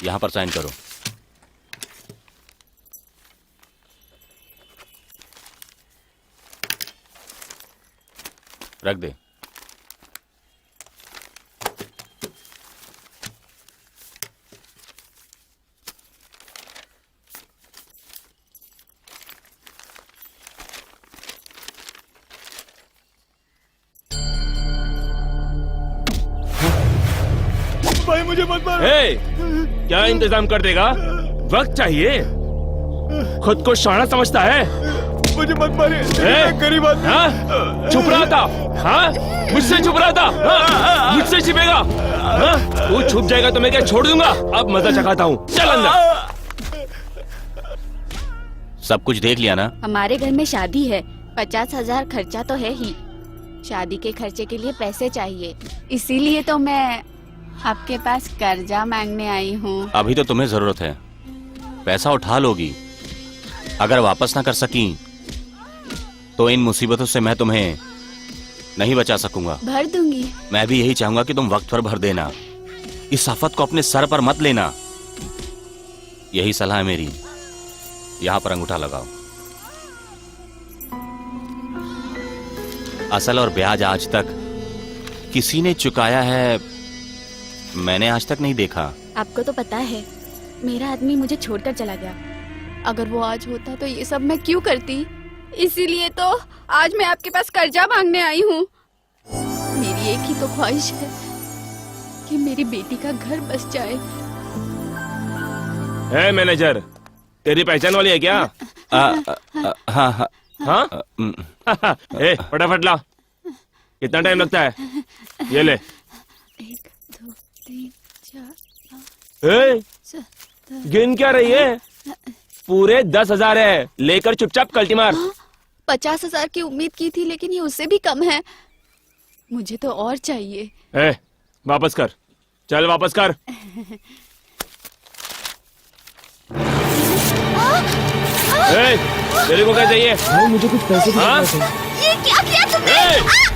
यहाँ पर साइन करो। रख दे। भाई मुझे मत मारो। क्या इंतजाम कर देगा? वक्त चाहिए। खुद को शाना समझता है। मुझे मत मारिए, गरीब आदमी। हाँ? छुप रहा था? हाँ? मुझसे छुप रहा था? हाँ? मुझसे छिपेगा? हाँ? तू छुप जाएगा तो मैं क्या छोड़ दूंगा? अब मजा चखाता हूँ। चल अंदर। सब कुछ देख लिया ना? हमारे घर में शादी है, 50,000 खर्चा तो है ही। शादी के खर्चे के लिए पैसे चाहिए, इसीलिए तो मैं आपके पास कर्जा मांगने आई हूँ। अभी तो तुम्हें जरूरत है, पैसा उठा लोगी। अगर वापस ना कर सकी तो इन मुसीबतों से मैं तुम्हें नहीं बचा सकूंगा। भर दूंगी। मैं भी यही चाहूंगा कि तुम वक्त पर भर देना। इस आफत को अपने सर पर मत लेना, यही सलाह है मेरी। यहां पर अंगूठा लगाओ। असल और ब्याज आज तक किसी ने चुकाया है मैंने आज तक नहीं देखा। आपको तो पता है मेरा आदमी मुझे छोड़कर चला गया। अगर वो आज होता तो ये सब मैं क्यों करती? इसीलिए तो आज मैं आपके पास कर्जा मांगने आई हूँ। मेरी एक ही तो ख्वाहिश है कि मेरी बेटी का घर बस जाए। मैनेजर, तेरी पहचान वाली है क्या? हाँ हाँ हाँ? फटाफट ला। कितना टाइम लगता है? ये ले। 1 2 3 4 गिन क्या रही है? पूरे 10,000 है, लेकर चुपचाप कल्टी मार। 50,000 की उम्मीद की थी, लेकिन ये उससे भी कम है। मुझे तो और चाहिए। वापस कर, चल वापस कर। तेरे को क्या चाहिए? मुझे कुछ पैसे ये क्या किया तुमने?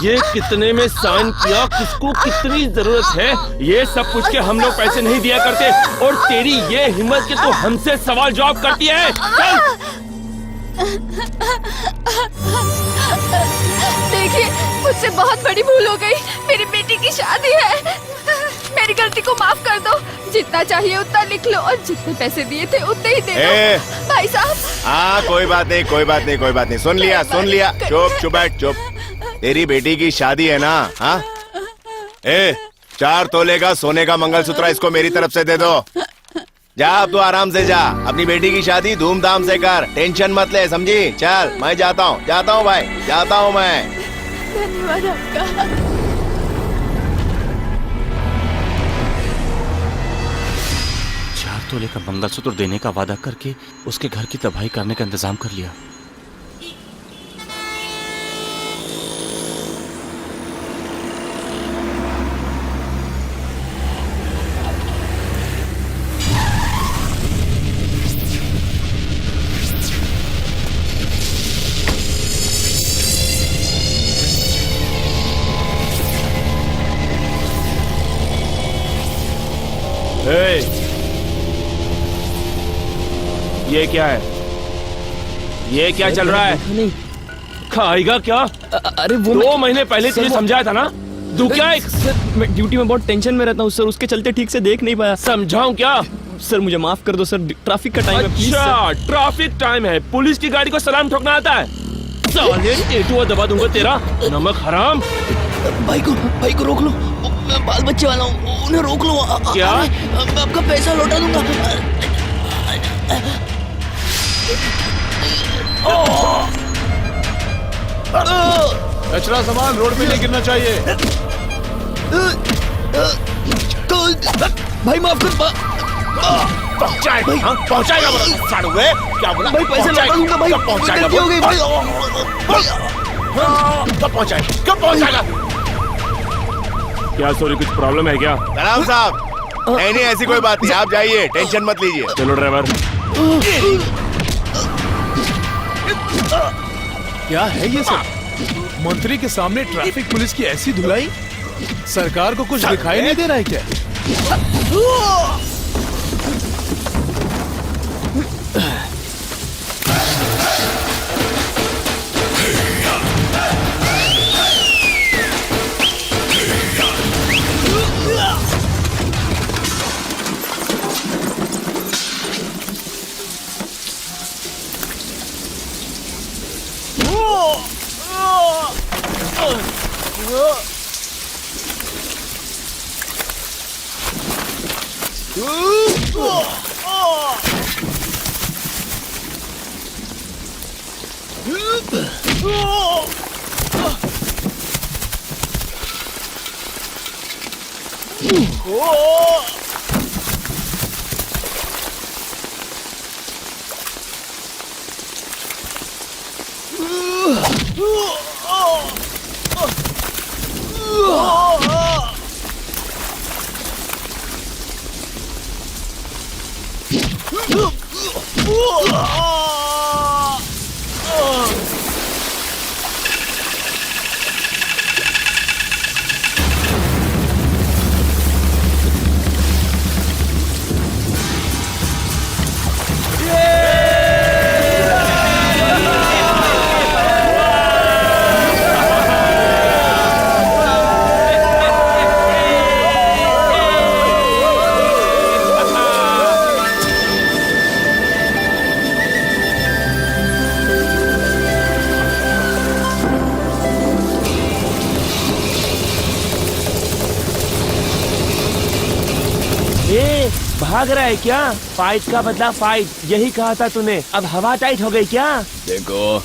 ये कितने में साइन किया, किसको कितनी जरूरत है, ये सब पूछ के हम लोग पैसे नहीं दिया करते। और तेरी ये हिम्मत कि तू हमसे सवाल जवाब करती है। चल। देखिए, मुझसे बहुत बड़ी भूल हो गई। मेरी बेटी की शादी है, मेरी गलती को माफ कर दो। जितना चाहिए उतना लिख लो, और जितने पैसे दिए थे उतने ही दे दो। भाई साहब। हाँ, कोई बात नहीं, कोई बात नहीं, कोई बात नहीं। सुन लिया, सुन लिया। चुप चुप बैठ, चुप। तेरी बेटी की शादी है ना? हाँ? 4 तोले का सोने का मंगलसूत्र इसको मेरी तरफ से दे दो। जा, अब तू आराम से जा। अपनी बेटी की शादी धूमधाम से कर, टेंशन मत ले, समझी? चल, मैं जाता हूँ भाई, जाता हूँ मैं। धन्यवाद आपका। 4 तोले का मंगलसूत्र देने का वादा करके उसके घर की तबाही करने का इंतजाम कर लिया। ये क्या है? ये क्या चल रहा है? नहीं खाएगा क्या? अरे वो 2 महीने पहले तुझे समझाया था ना। तू क्या है? सर, मैं ड्यूटी में बहुत टेंशन में रहता हूँ सर, उसके चलते ठीक से देख नहीं पाया। समझाऊं क्या? सर मुझे माफ कर दो सर, ट्रैफिक का टाइम है। अच्छा, ट्रैफिक टाइम है, पुलिस की गाड़ी को सलाम ठोकना आता है? साले टेटुआ दबा दूंगा तेरा, नमक हराम। भाई को रोक लो, मैं बाल बच्चे वाला हूँ, उन्हें रोक लो। क्या? मैं आपका पैसा लौटा दूंगा। कचरा सामान रोड पे नहीं गिरना चाहिए। भाई माफ कर। पहुंचाएगा बोला, क्या बोला? भाई पैसे लौटा दूंगा भाई, पहुंचाएगा? गलती हो गई भाई। कब पहुंचाएगा? क्या सॉरी, कुछ प्रॉब्लम है क्या? सलाम साहब, नहीं ऐसी कोई बात नहीं, आप जाइए, टेंशन मत लीजिए। चलो ड्राइवर। क्या है ये सब? मंत्री के सामने ट्रैफिक पुलिस की ऐसी धुलाई? सरकार को कुछ दिखाई नहीं दे रहा है क्या? ए, भाग रहा है क्या? फाइट का बदला फाइट, यही कहा था तूने। अब हवा टाइट हो गई क्या? देखो,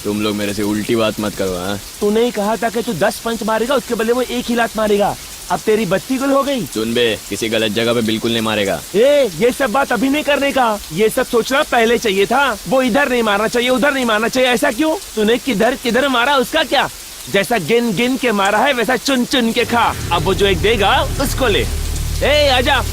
तुम लोग मेरे से उल्टी बात मत करो। हाँ, तूने ही कहा था कि तू 10 पंच मारेगा, उसके बदले वो एक ही लात मारेगा। अब तेरी बत्ती गुल हो गई। सुन बे, किसी गलत जगह पे बिल्कुल नहीं मारेगा। ये सब बात अभी नहीं करने का, ये सब सोचना पहले चाहिए था। वो इधर नहीं मारना चाहिए, उधर नहीं मारना चाहिए, ऐसा क्यों? तूने किधर किधर मारा उसका क्या? जैसा गिन गिन के मारा है वैसा चुन चुन के खा। अब वो जो एक देगा उसको ले। आजा।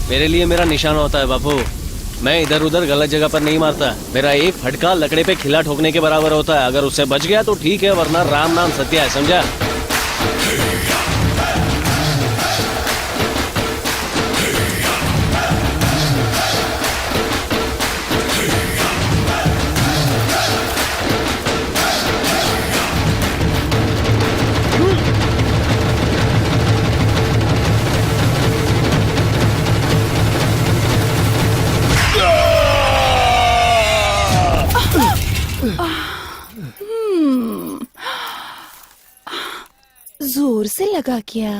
मेरे लिए मेरा निशान होता है बापू। मैं इधर उधर गलत जगह पर नहीं मारता। मेरा एक फटका लकड़े पे खिला ठोकने के बराबर होता है। अगर उससे बच गया तो ठीक है, वरना राम नाम सत्य है, समझा? जोर से लगा क्या?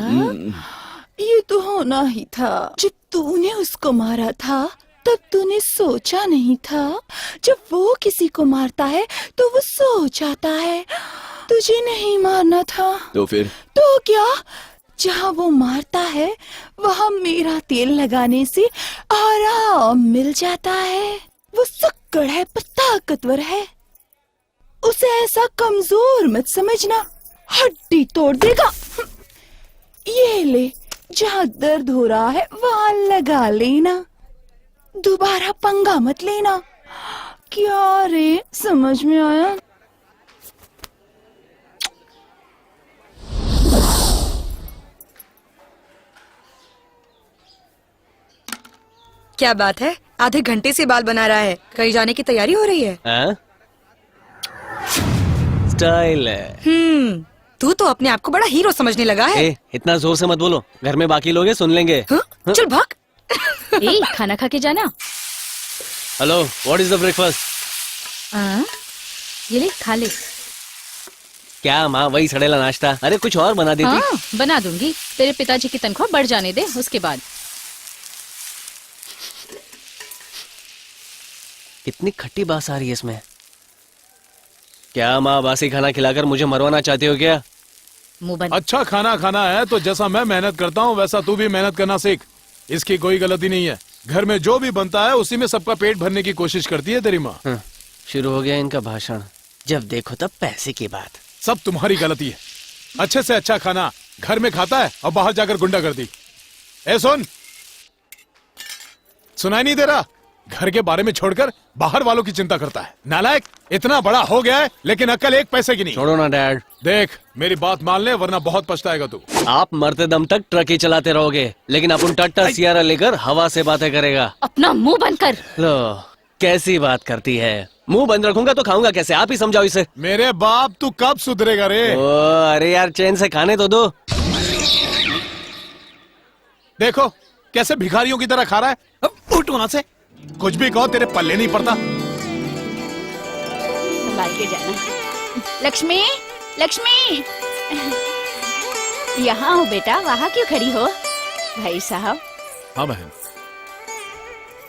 ये तो होना ही था। जब तूने उसको मारा था तब तूने सोचा नहीं था। जब वो किसी को मारता है तो वो सो जाता है। तुझे नहीं मारना था। तो फिर? तो क्या? जहाँ वो मारता है वहाँ मेरा तेल लगाने से आराम मिल जाता है। वो सक्कड़ है पर ताकतवर है। उसे ऐसा कमजोर मत समझना, हड्डी तोड़ देगा। ये ले, जहाँ दर्द हो रहा है वहाँ लगा लेना। दोबारा पंगा मत लेना। क्या रे, समझ में आया? क्या बात है, आधे घंटे से बाल बना रहा है। कहीं जाने की तैयारी हो रही है? हाँ? स्टाइल है। तू तो अपने आप को बड़ा हीरो समझने लगा है। ए, इतना जोर से मत बोलो, घर में बाकी लोग हैं, सुन लेंगे। हाँ? चल भाग। ए, खाना खा के जाना। Hello, what is the breakfast? ये ले, खा ले। क्या माँ, वही सड़ेला नाश्ता? अरे कुछ और बना देती। हाँ, बना दूंगी। तेरे पिताजी की तनख्वाह बढ़ जाने दे, उसके बाद। कितनी खट्टी बात आ रही है इसमें। क्या माँ, बासी खाना खिलाकर मुझे मरवाना चाहती हो क्या? मुंह बंद। अच्छा खाना खाना है तो जैसा मैं मेहनत करता हूँ वैसा तू भी मेहनत करना सीख। इसकी कोई गलती नहीं है। घर में जो भी बनता है उसी में सबका पेट भरने की कोशिश करती है तेरी माँ। शुरू हो गया इनका भाषण। जब देखो तब पैसे की बात। सब तुम्हारी गलती है। अच्छे से अच्छा खाना घर में खाता है और बाहर जाकर गुंडागर्दी। ए सुन, सुनाई नहीं दे रहा? घर के बारे में छोड़कर बाहर वालों की चिंता करता है। नालायक, इतना बड़ा हो गया है लेकिन अक्ल एक पैसे की नहीं। छोड़ो ना डैड। देख, मेरी बात मान ले वरना बहुत पछताएगा तू। आप मरते दम तक ट्रक ही चलाते रहोगे, लेकिन अपन टट्टा सियारा लेकर हवा से बातें करेगा। अपना मुंह बंद कर। लो, कैसी बात करती है। मुंह बंद रखूंगा तो खाऊंगा कैसे? आप ही समझाओ इसे। मेरे बाप, तू कब सुधरेगा रे? ओ, अरे यार, चैन से खाने तो दो। देखो कैसे भिखारियों की तरह खा रहा है। अब उठ वहां से। कुछ भी कहो, तेरे पल्ले नहीं पड़ता। संभाल के जाना। लक्ष्मी, लक्ष्मी, यहाँ हो बेटा, वहाँ क्यों खड़ी हो? भाई साहब, हाँ बहन।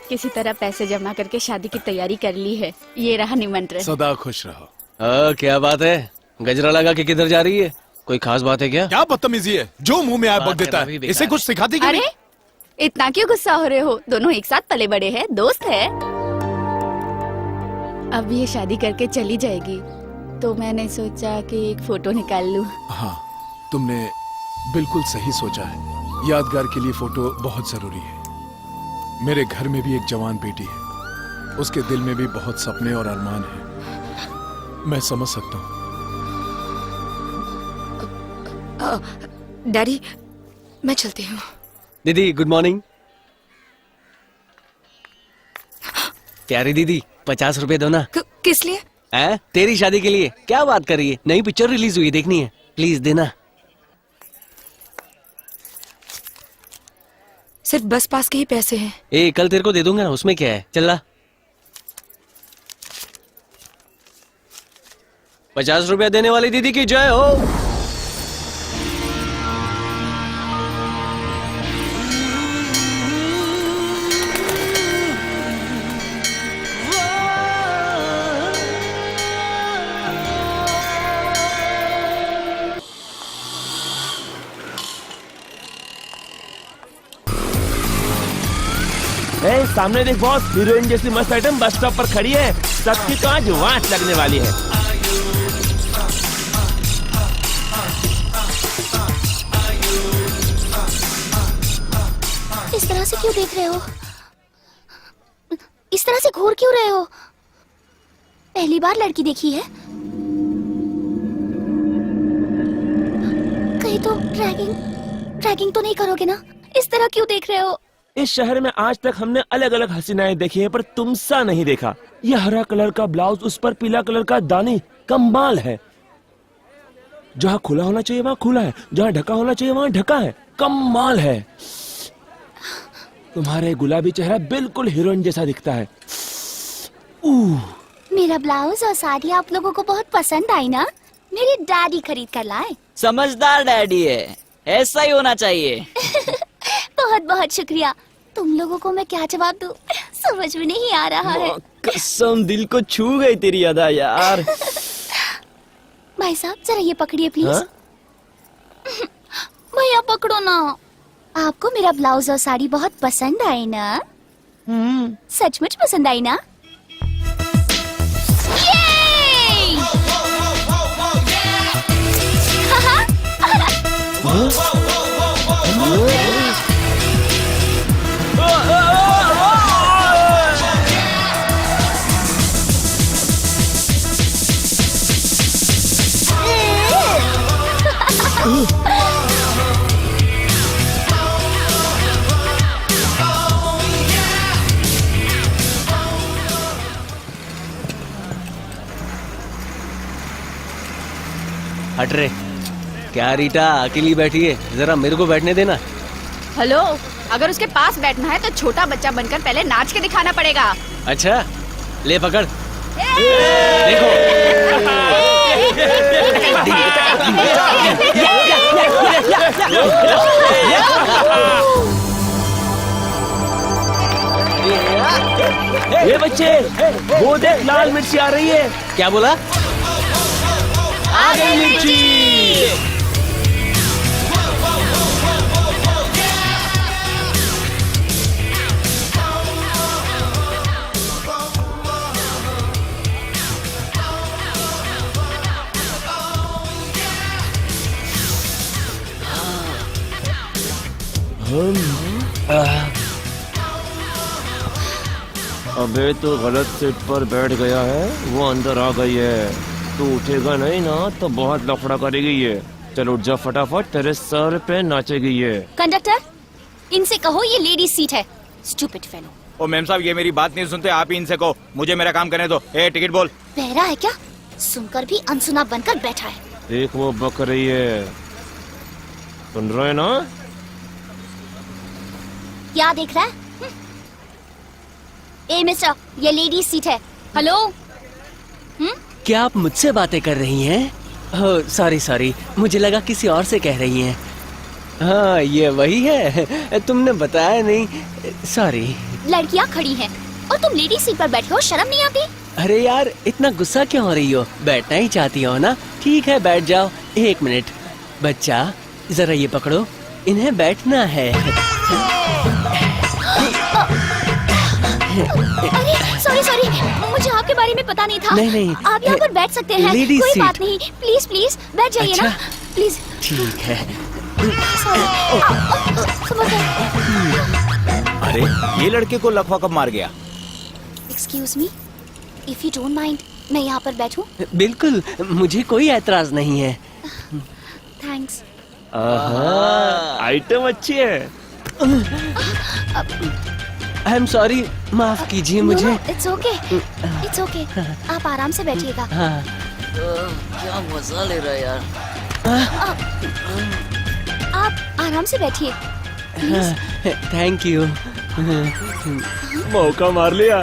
किसी तरह पैसे जमा करके शादी की तैयारी कर ली है। ये रहा निमंत्रण। सदा खुश रहो। क्या बात है? गजरा लगा के किधर जा रही है? कोई खास बात है क्या? क्या बदतमीजी है, जो मुंह में आए बक बात देता करना भी है। बेकार इसे कुछ सिखाती क्यों अरे, नहीं? इतना क्यों गुस्सा हो रहे हो? दोनों एक साथ पले बड़े हैं, दोस्त है। अब ये शादी करके चली जाएगी तो मैंने सोचा कि एक फोटो निकाल लूं। हाँ, तुमने बिल्कुल सही सोचा है। यादगार के लिए फोटो बहुत जरूरी है। मेरे घर में भी एक जवान बेटी है। उसके दिल में भी बहुत सपने और अरमान है। मैं समझ सकता हूँ। डैडी, मैं चलती हूँ। दीदी, गुड मॉर्निंग। प्यारी दीदी, 50 रुपए दो ना। किस लिए? तेरी शादी के लिए। क्या बात कर रही है? नई पिक्चर रिलीज हुई, देखनी है, प्लीज देना। सिर्फ बस पास के ही पैसे हैं। ए, कल तेरे को दे दूंगा ना, उसमें क्या है? चल ला। 50 रुपया देने वाली दीदी की जय हो। ए, सामने देख बॉस, हीरोइन जैसी मस्त आइटम बस स्टॉप पर खड़ी है। सबकी तो आज वाट लगने वाली है। इस तरह से क्यों देख रहे हो? इस तरह से घूर क्यों रहे हो? पहली बार लड़की देखी है? कहीं तो रैगिंग तो नहीं करोगे ना? इस तरह क्यों देख रहे हो? इस शहर में आज तक हमने अलग अलग हसीनाएं देखी हैं, पर तुम सा नहीं देखा। ये हरा कलर का ब्लाउज, उस पर पीला कलर का दानी, कमाल है। जहाँ खुला होना चाहिए वहाँ खुला है, जहाँ ढका होना चाहिए वहाँ ढका है, कमाल है। तुम्हारे गुलाबी चेहरा बिल्कुल हीरोइन जैसा दिखता है। मेरा ब्लाउज और साड़ी आप लोगों को बहुत पसंद आई ना? मेरे डैडी खरीद कर लाए। समझदार डैडी है, ऐसा ही होना चाहिए। बहुत बहुत शुक्रिया। तुम लोगों को मैं क्या जवाब दूं, समझ में नहीं आ रहा है। कसम, दिल को छू गई तेरी अदा यार। भाई साहब, जरा ये पकड़िए प्लीज। हाँ? भैया पकड़ो ना। आपको मेरा ब्लाउज और साड़ी बहुत पसंद आई ना? सचमुच पसंद आई ना? ये! हट रे। क्या रीटा अकेली बैठी है, जरा मेरे को बैठने देना। हेलो, अगर उसके पास बैठना है तो छोटा बच्चा बनकर पहले नाच के दिखाना पड़ेगा। अच्छा ले पकड़, देखो। ये बच्चे, वो देख लाल मिर्ची आ रही है। क्या बोला? आ गई मिर्ची। अबे तो गलत सीट पर बैठ गया है, वो अंदर आ गई है। तू उठेगा नहीं ना तो बहुत लफड़ा करेगी ये। चल उठ जा फटाफट, तेरे सर पे नाचेगी ये। कंडक्टर, इनसे कहो ये लेडी सीट है। Stupid fellow. ओ मैम साहब, ये मेरी बात नहीं सुनते, आप ही इनसे कहो, मुझे मेरा काम करने दो। ए टिकट बोल। बहरा है क्या? सुनकर भी अनसुना बनकर बैठा है। देख वो बक रही है, सुन रहे ना? क्या देख रहा है? ए मिस्टर, ये लेडी सीट है। हेलो। क्या आप मुझसे बातें कर रही हैं? सॉरी सॉरी, मुझे लगा किसी और से कह रही हैं। हाँ ये वही है, तुमने बताया नहीं, सॉरी। लड़कियाँ खड़ी हैं और तुम लेडी सीट पर बैठे हो, शर्म नहीं आती? अरे यार इतना गुस्सा क्यों हो रही हो? बैठना ही चाहती हो ना? ठीक है बैठ जाओ। एक मिनट बच्चा, जरा ये पकड़ो, इन्हें बैठना है। अरे सॉरी सॉरी, मुझे आपके बारे में पता नहीं था। नहीं नहीं, आप यहाँ पर बैठ सकते हैं, लेडीज कोई सीट। बात नहीं। प्लीज प्लीज बैठ जाइए अच्छा, ना, प्लीज। ठीक है। समझ गए। अरे ये लड़के को लकवा कब मार गया? Excuse me, if you don't mind, मैं यहाँ पर बैठूं? बिल्कुल, मुझे कोई ऐतराज नहीं है। थैंक्स। आइटम अच्छी है। आई एम सॉरी, माफ कीजिए मुझे। It's okay, it's okay. आप आराम से बैठिएगा। हाँ। क्या मजा ले रहा है यार। आप आराम से बैठिए। Thank you. मौका मार लिया।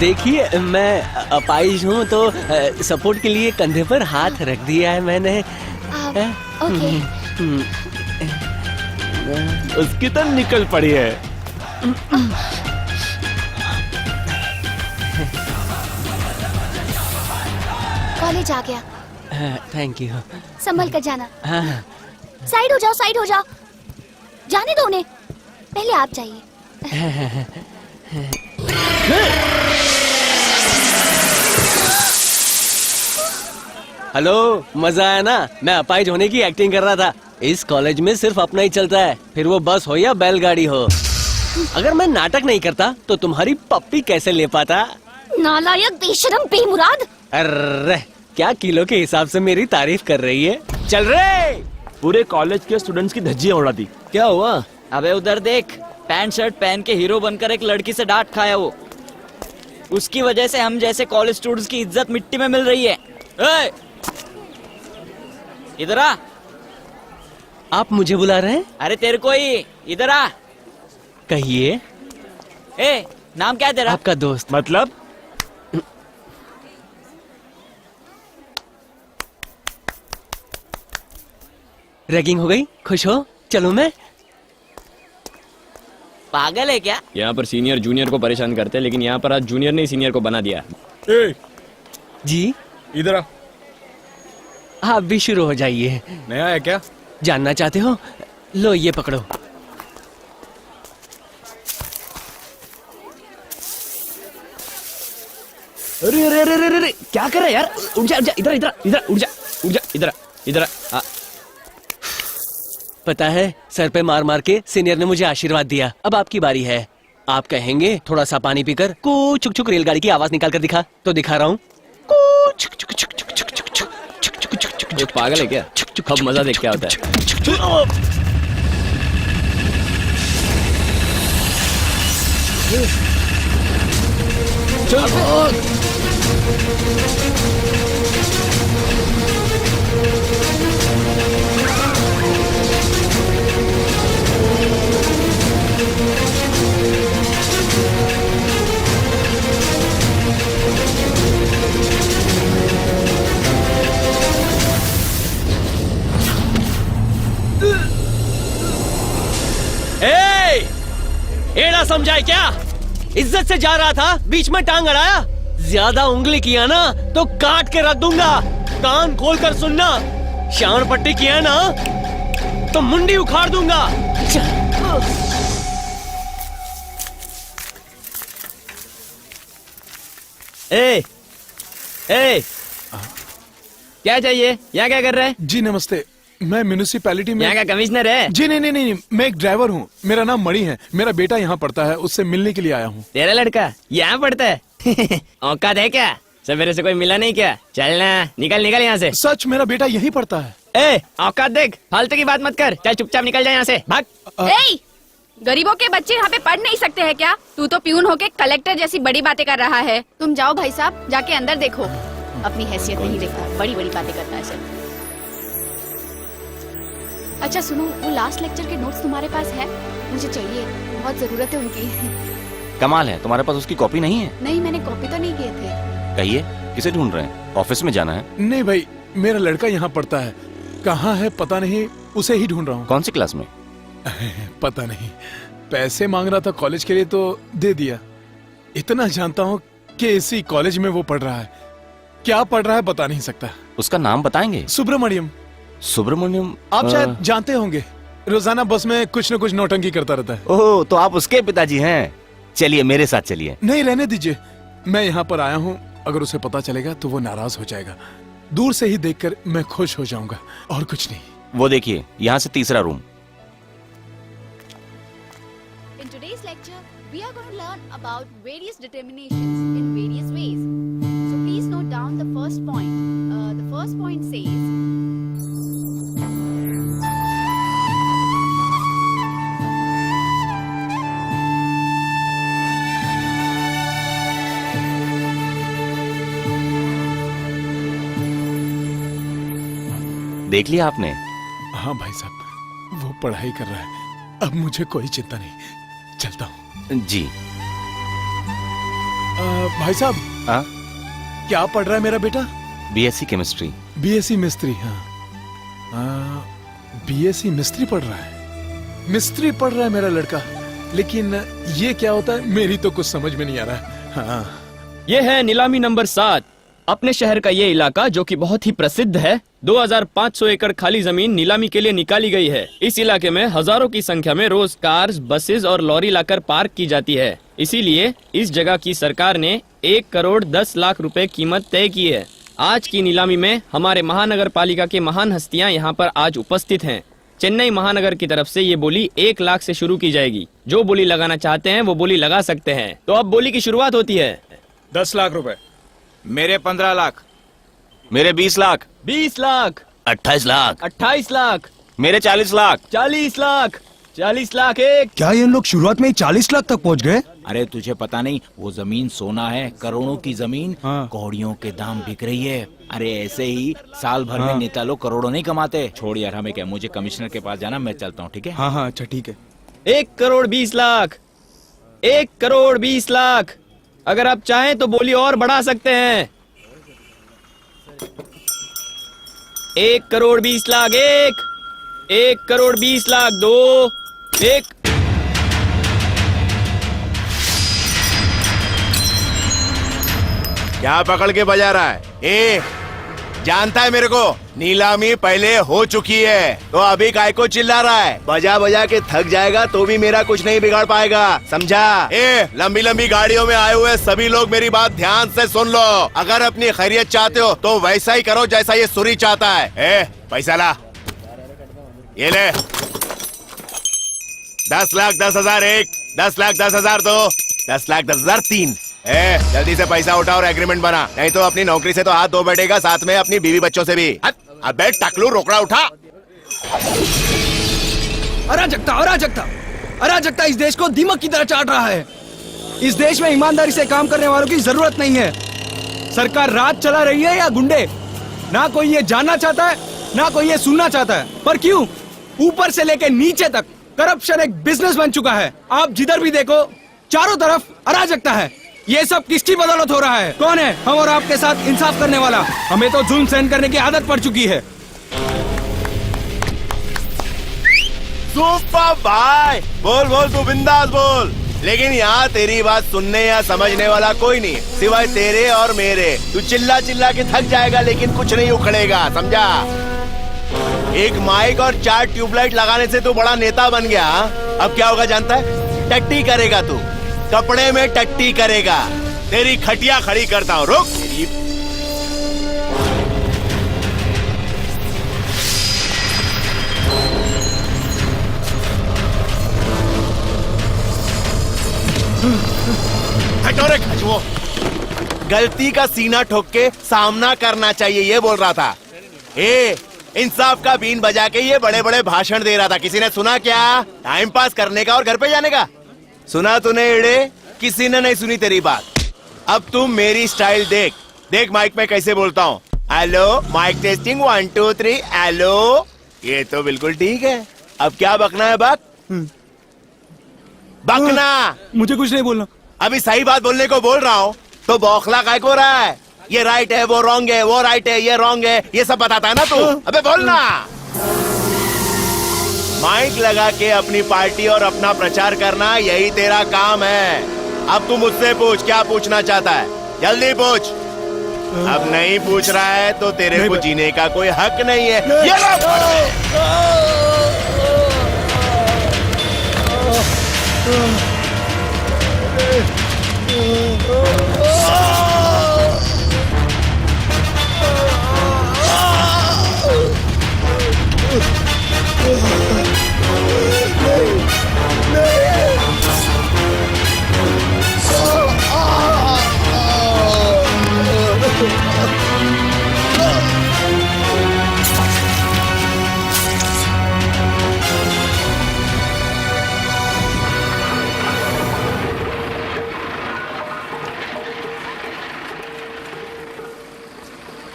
देखिए मैं अपाहिज हूँ तो सपोर्ट के लिए कंधे पर हाथ रख दिया है मैंने। ओके। उसकी तो निकल पड़ी है। कॉलेज आ गया। Thank you. संभल कर जाना। हाँ। साइड हो जाओ, साइड हो जाओ। जाने दो उन्हें, पहले आप जाइए। हेलो, मजा आया ना? मैं अपाहिज होने की एक्टिंग कर रहा था। इस कॉलेज में सिर्फ अपना ही चलता है, फिर वो बस हो या बैलगाड़ी हो। अगर मैं नाटक नहीं करता तो तुम्हारी पप्पी कैसे ले पाता? नालायक, बेशरम, बेमुराद। अरे क्या किलो के हिसाब से मेरी तारीफ कर रही है? चल रे। पूरे कॉलेज के स्टूडेंट्स की धज्जियां उड़ा दी। क्या हुआ? अबे उधर देख, पैंट शर्ट पहन के हीरो बनकर एक लड़की से डांट खाया वो। उसकी वजह से हम जैसे कॉलेज स्टूडेंट्स की इज्जत मिट्टी में मिल रही है। ए! इधर आ। आप मुझे बुला रहे हैं? अरे तेरे को ही, इधर आ। कहिए। ए, नाम क्या है तेरा? आपका दोस्त। मतलब? रैगिंग हो गई? खुश हो? चलो मैं। पागल है क्या? यहाँ पर सीनियर जूनियर को परेशान करते हैं, लेकिन यहाँ पर आज जूनियर ने सीनियर को बना दिया। जी इधर आ। आप भी शुरू हो जाइए। नया है क्या? जानना चाहते हो? लो ये पकड़ो। अरे अरे अरे अरे अरे, क्या कर रहा है यार? उठ जा, इधर इधर इधर, उठ जा, उठ जा, इधर इधर। पता है, सर पे मार मार के सीनियर ने मुझे आशीर्वाद दिया। अब आपकी बारी है। आप कहेंगे थोड़ा सा पानी पीकर कू छुक छुक रेलगाड़ी की आवाज निकाल कर दिखा, तो दिखा रहा हूँ। ये पागल है क्या? अब मजा देख क्या होता है। चल समझा है क्या? इज्जत से जा रहा था, बीच में टांग अड़ाया। ज्यादा उंगली किया ना तो काट के रख दूंगा। कान खोल कर सुनना, शान पट्टी किया ना तो मुंडी उखाड़ दूंगा। ए, ए, क्या चाहिए? यहाँ क्या कर रहे हैं? जी नमस्ते, मैं म्यूनिसिपैलिटी में यहाँ का कमिश्नर है? जी नहीं, मैं एक ड्राइवर हूँ। मेरा नाम मणि है। मेरा बेटा यहाँ पढ़ता है, उससे मिलने के लिए आया हूँ। तेरा लड़का यहाँ पढ़ता है? औकात है क्या? सवेरे से कोई मिला नहीं क्या? चलना, निकल निकल यहाँ से। सच, मेरा बेटा यही पढ़ता है। ए, औकात देख, फालतू की बात मत कर। चल चुपचाप निकल जाए यहाँ से, भाग। ए, गरीबों के बच्चे यहाँ पे पढ़ नहीं सकते हैं क्या? तू तो प्यून होके कलेक्टर जैसी बड़ी बातें कर रहा है। तुम जाओ भाई साहब, जाके अंदर देखो। अपनी हैसियत नहीं देखता, बड़ी बड़ी बातें करता है सर। अच्छा सुनो, वो लास्ट लेक्चर के नोट्स तुम्हारे पास है? मुझे चाहिए, बहुत जरूरत है उनकी। कमाल है, तुम्हारे पास उसकी कॉपी नहीं है? नहीं, मैंने कॉपी तो नहीं किए थे। कहिए, किसे ढूंढ रहे हैं? ऑफिस में जाना है? नहीं भाई, मेरा लड़का यहाँ पढ़ता है। कहाँ है पता नहीं, उसे ही ढूंढ रहा हूँ। कौन सी क्लास में? पता नहीं, पैसे मांग रहा था कॉलेज के लिए तो दे दिया। इतना जानता हूँ कि इसी कॉलेज में वो पढ़ रहा है। क्या पढ़ रहा है बता नहीं सकता। उसका नाम बताएंगे? सुब्रमण्यम। सुब्रमण्यम? आप शायद जानते होंगे, रोजाना बस में कुछ न कुछ नौटंकी करता रहता है। ओह, तो आप उसके पिताजी हैं? चलिए मेरे साथ चलिए। नहीं, रहने दीजिए, मैं यहाँ पर आया हूँ। अगर उसे पता चलेगा तो वो नाराज हो जाएगा। दूर से ही देखकर मैं खुश हो जाऊंगा, और कुछ नहीं। वो देखिए, यहाँ से तीसरा room. In today's lecture, we are going to learn about various determinations in various ways. So please note down the first point. The first point says, देख लिया आपने? हाँ भाई साहब, वो पढ़ाई कर रहा है। अब मुझे कोई चिंता नहीं, चलता हूँ। जी। भाई साहब, हाँ? क्या पढ़ रहा है मेरा बेटा? BSc chemistry. बीएससी मिस्त्री? हाँ, बीएससी मिस्त्री पढ़ रहा है। मिस्त्री पढ़ रहा है मेरा लड़का। लेकिन ये क्या होता है, मेरी तो कुछ समझ में नहीं आ रहा है। हाँ। ये है नीलामी नंबर 7। अपने शहर का ये इलाका जो कि बहुत ही प्रसिद्ध है, 2500 एकड़ खाली जमीन नीलामी के लिए निकाली गई है। इस इलाके में हजारों की संख्या में रोज कार्स, बसेस और लॉरी लाकर पार्क की जाती है। इसीलिए इस जगह की सरकार ने 1 करोड़ 10 लाख रुपए कीमत तय की है। आज की नीलामी में हमारे महानगर पालिका के महान हस्तियां यहाँ पर आज उपस्थित हैं। चेन्नई महानगर की तरफ से ये बोली 1 लाख से शुरू की जाएगी। जो बोली लगाना चाहते हैं वो बोली लगा सकते हैं। तो अब बोली की शुरुआत होती है। 10 लाख रुपए। मेरे 15 लाख। मेरे 20 लाख। 20 लाख। 28 लाख। 28 लाख। मेरे 40 लाख। 40 लाख। 40 लाख एक। क्या ये लोग शुरुआत में ही 40 लाख तक पहुंच गए? अरे तुझे पता नहीं, वो जमीन सोना है। करोड़ों की जमीन कौड़ियों के दाम बिक रही है। अरे ऐसे ही साल भर में नेता लोग करोड़ों नहीं कमाते। छोड़ यार, हमें क्या, मुझे कमिश्नर के पास जाना, मैं चलता हूँ। ठीक है? हाँ, अच्छा ठीक है। 1 करोड़ 20 लाख। 1 करोड़ 20 लाख। अगर आप चाहें तो बोली और बढ़ा सकते हैं। 1 करोड़ 20 लाख एक। 1 करोड़ 20 लाख 2। 1। क्या पकड़ के बजा रहा है? जानता है मेरे को, नीलामी पहले हो चुकी है, तो अभी काय को चिल्ला रहा है? बजा बजा के थक जाएगा तो भी मेरा कुछ नहीं बिगाड़ पाएगा, समझा? लंबी लंबी गाड़ियों में आए हुए सभी लोग मेरी बात ध्यान से सुन लो। अगर अपनी खैरियत चाहते हो तो वैसा ही करो जैसा ये सुरी चाहता है। पैसा ला, ये ले। 10 लाख 10,000 एक, 10 लाख 10,000 दो, 10 लाख 10,000 3। जल्दी से पैसा उठा और एग्रीमेंट बना, नहीं तो अपनी नौकरी से तो हाथ धो बैठेगा, साथ में अपनी बीवी बच्चों से भी। अबे टकलू, रोकड़ा उठा। अराजकता, अराजकता, अराजकता इस देश को दीमक की तरह चाट रहा है। इस देश में ईमानदारी से काम करने वालों की जरूरत नहीं है। सरकार राज चला रही है या गुंडे? ना कोई ये जानना चाहता है, ना कोई ये सुनना चाहता है। पर क्यों? ऊपर से लेकर नीचे तक करप्शन एक बिजनेस बन चुका है। आप जिधर भी देखो चारों तरफ अराजकता है। ये सब किसकी बदौलत हो रहा है? कौन है हम और आपके साथ इंसाफ करने वाला? हमें तो जुल्म सहन करने की आदत पड़ चुकी है। सुपर भाई, बोल बोल, तू बिंदास बोल। लेकिन यहाँ तेरी बात सुनने या समझने वाला कोई नहीं है, सिवाय तेरे और मेरे। तू चिल्ला चिल्ला के थक जाएगा लेकिन कुछ नहीं उखड़ेगा, समझा? एक माइक और 4 ट्यूबलाइट लगाने से तू बड़ा नेता बन गया। अब क्या होगा जानता है? टट्टी करेगा तू, कपड़े में टट्टी करेगा। तेरी खटिया खड़ी करता हूँ, रुक। हटोरे खचवो, गलती का सीना ठोक के सामना करना चाहिए, ये बोल रहा था। इंसाफ का बीन बजा के ये बड़े बड़े भाषण दे रहा था। किसी ने सुना क्या? टाइम पास करने का और घर पे जाने का सुना तूने? एड़े, किसी ने नहीं सुनी तेरी बात। अब तुम मेरी स्टाइल देख, देख माइक में कैसे बोलता हूँ। Hello, mic testing 1 2 3। हेलो, ये तो बिल्कुल ठीक है। अब क्या बकना है? बकना। मुझे कुछ नहीं बोलना। अभी सही बात बोलने को बोल रहा हूँ तो बौखला काय को रहा है? ये राइट है, वो रॉन्ग है, वो राइट है, ये रॉन्ग है, ये सब बताता है ना तू। अबे बोलना। माइक लगा के अपनी पार्टी और अपना प्रचार करना, यही तेरा काम है। अब तू मुझसे पूछ, क्या पूछना चाहता है? जल्दी पूछ। अब नहीं पूछ रहा है तो तेरे को जीने का कोई हक नहीं है। ये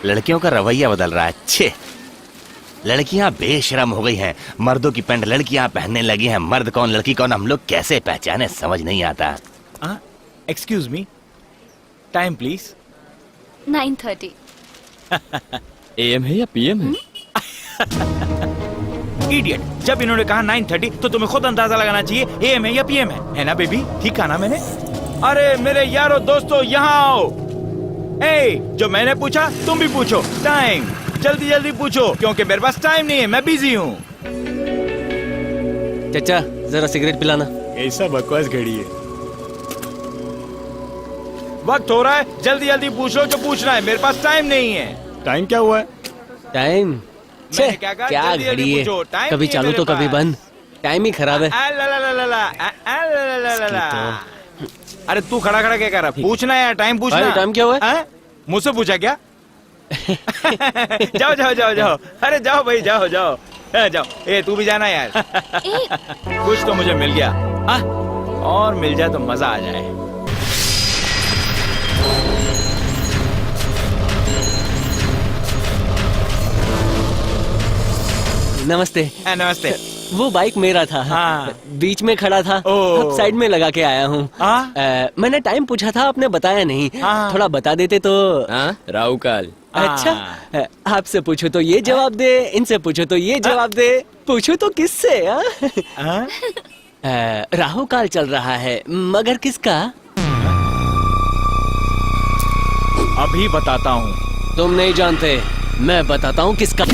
लड़कियों का रवैया बदल रहा है। अच्छे, लड़कियां बेशरम हो गई हैं। मर्दों की पैंट लड़कियां पहनने लगी हैं। मर्द कौन लड़की कौन हम लोग कैसे पहचाने, समझ नहीं आता। Excuse me, time please. 9:30। AM है या PM है? इडियट, जब इन्होंने कहा 9:30 तो तुम्हें खुद अंदाजा लगाना चाहिए AM है या PM है ना बेबी? ठीक कहा ना मैंने? अरे मेरे यारो दोस्तों, यहाँ आओ। जो मैंने पूछा तुम भी पूछो। टाइम, जल्दी जल्दी पूछो क्योंकि मेरे पास टाइम नहीं है, मैं बिजी हूँ। चचा जरा सिगरेट पिलाना। ऐसा बकवास घड़ी है। वक्त हो रहा है, जल्दी जल्दी पूछो जो पूछना है, मेरे पास टाइम नहीं है। टाइम क्या हुआ है? टाइम मैंने क्या कहा? क्या जल्दी जल्दी घड़ी है, पूछो, टाइम कभी नहीं है चालू मेरे तो कभी पास। बंद। टाइम ही खराब है। अरे तू खड़ा खड़ा क्या कर रहा? पूछना है, टाइम पूछना। भाई, टाइम क्या हुआ है? मुझसे पूछा क्या? जाओ जाओ जाओ जाओ। अरे जाओ भाई, जाओ जाओ जाओ। तू भी जाना यार। कुछ तो मुझे मिल गया। और मिल जाए तो मजा आ जाए। नमस्ते। नमस्ते। वो बाइक मेरा था। हाँ। बीच में खड़ा था, अब साइड में लगा के आया हूँ। मैंने टाइम पूछा था, आपने बताया नहीं। थोड़ा बता देते तो। राहु काल। अच्छा, आपसे पूछो तो ये जवाब दे, इनसे पूछो तो ये जवाब दे, पूछो तो किससे? राहु काल चल रहा है, मगर किसका? अभी बताता हूँ। तुम नहीं जानते, मैं बताता हूँ किसका।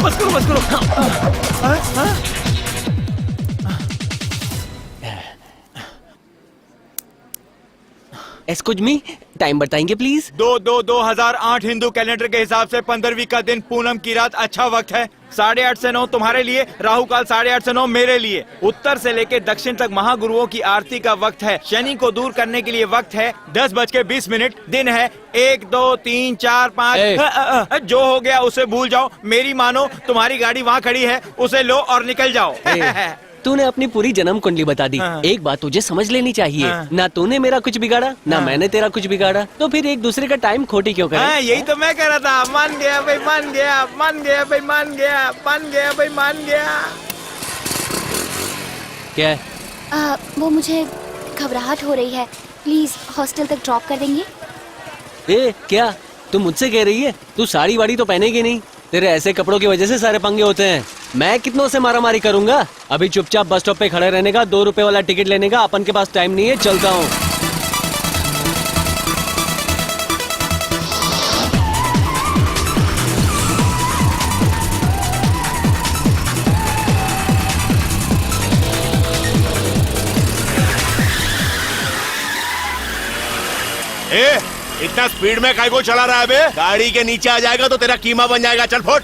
बस करो बस करो। एक्सक्यूज मी, टाइम बताएंगे प्लीज? 2008 हिंदू कैलेंडर के हिसाब से 15वीं का दिन पूनम की रात अच्छा वक्त है। 8:30 से 9 तुम्हारे लिए, राहु काल 8:30 से 9 मेरे लिए। उत्तर से लेके दक्षिण तक महागुरुओं की आरती का वक्त है। शनि को दूर करने के लिए वक्त है 10:20। दिन है 1 2 3 4 5। जो हो गया उसे भूल जाओ, मेरी मानो। तुम्हारी गाड़ी वहाँ खड़ी है, उसे लो और निकल जाओ। तूने अपनी पूरी जन्म कुंडली बता दी। एक बात तुझे समझ लेनी चाहिए, ना तूने मेरा कुछ बिगाड़ा, ना मैंने तेरा कुछ बिगाड़ा, तो फिर एक दूसरे का टाइम खोटी क्यों करें? यही तो मैं कह रहा था। मान गया भाई, मान गया, मान गया भाई, मान गया, मान गया भाई, मान गया। क्या है? वो मुझे घबराहट हो रही है, प्लीज हॉस्टल तक ड्रॉप कर देंगे? क्या तू मुझसे कह रही है? तू साड़ी वाड़ी तो पहनेगी नहीं, तेरे ऐसे कपड़ों की वजह से सारे पंगे होते हैं। मैं कितनों से मारा मारी करूंगा? अभी चुपचाप बस स्टॉप पे खड़े रहने का, 2 रुपए वाला टिकट लेने का। अपन के पास टाइम नहीं है, चलता हूँ। इतना स्पीड में काय को चला रहा है बे? गाड़ी के नीचे आ जाएगा तो तेरा कीमा बन जाएगा। चल फुट।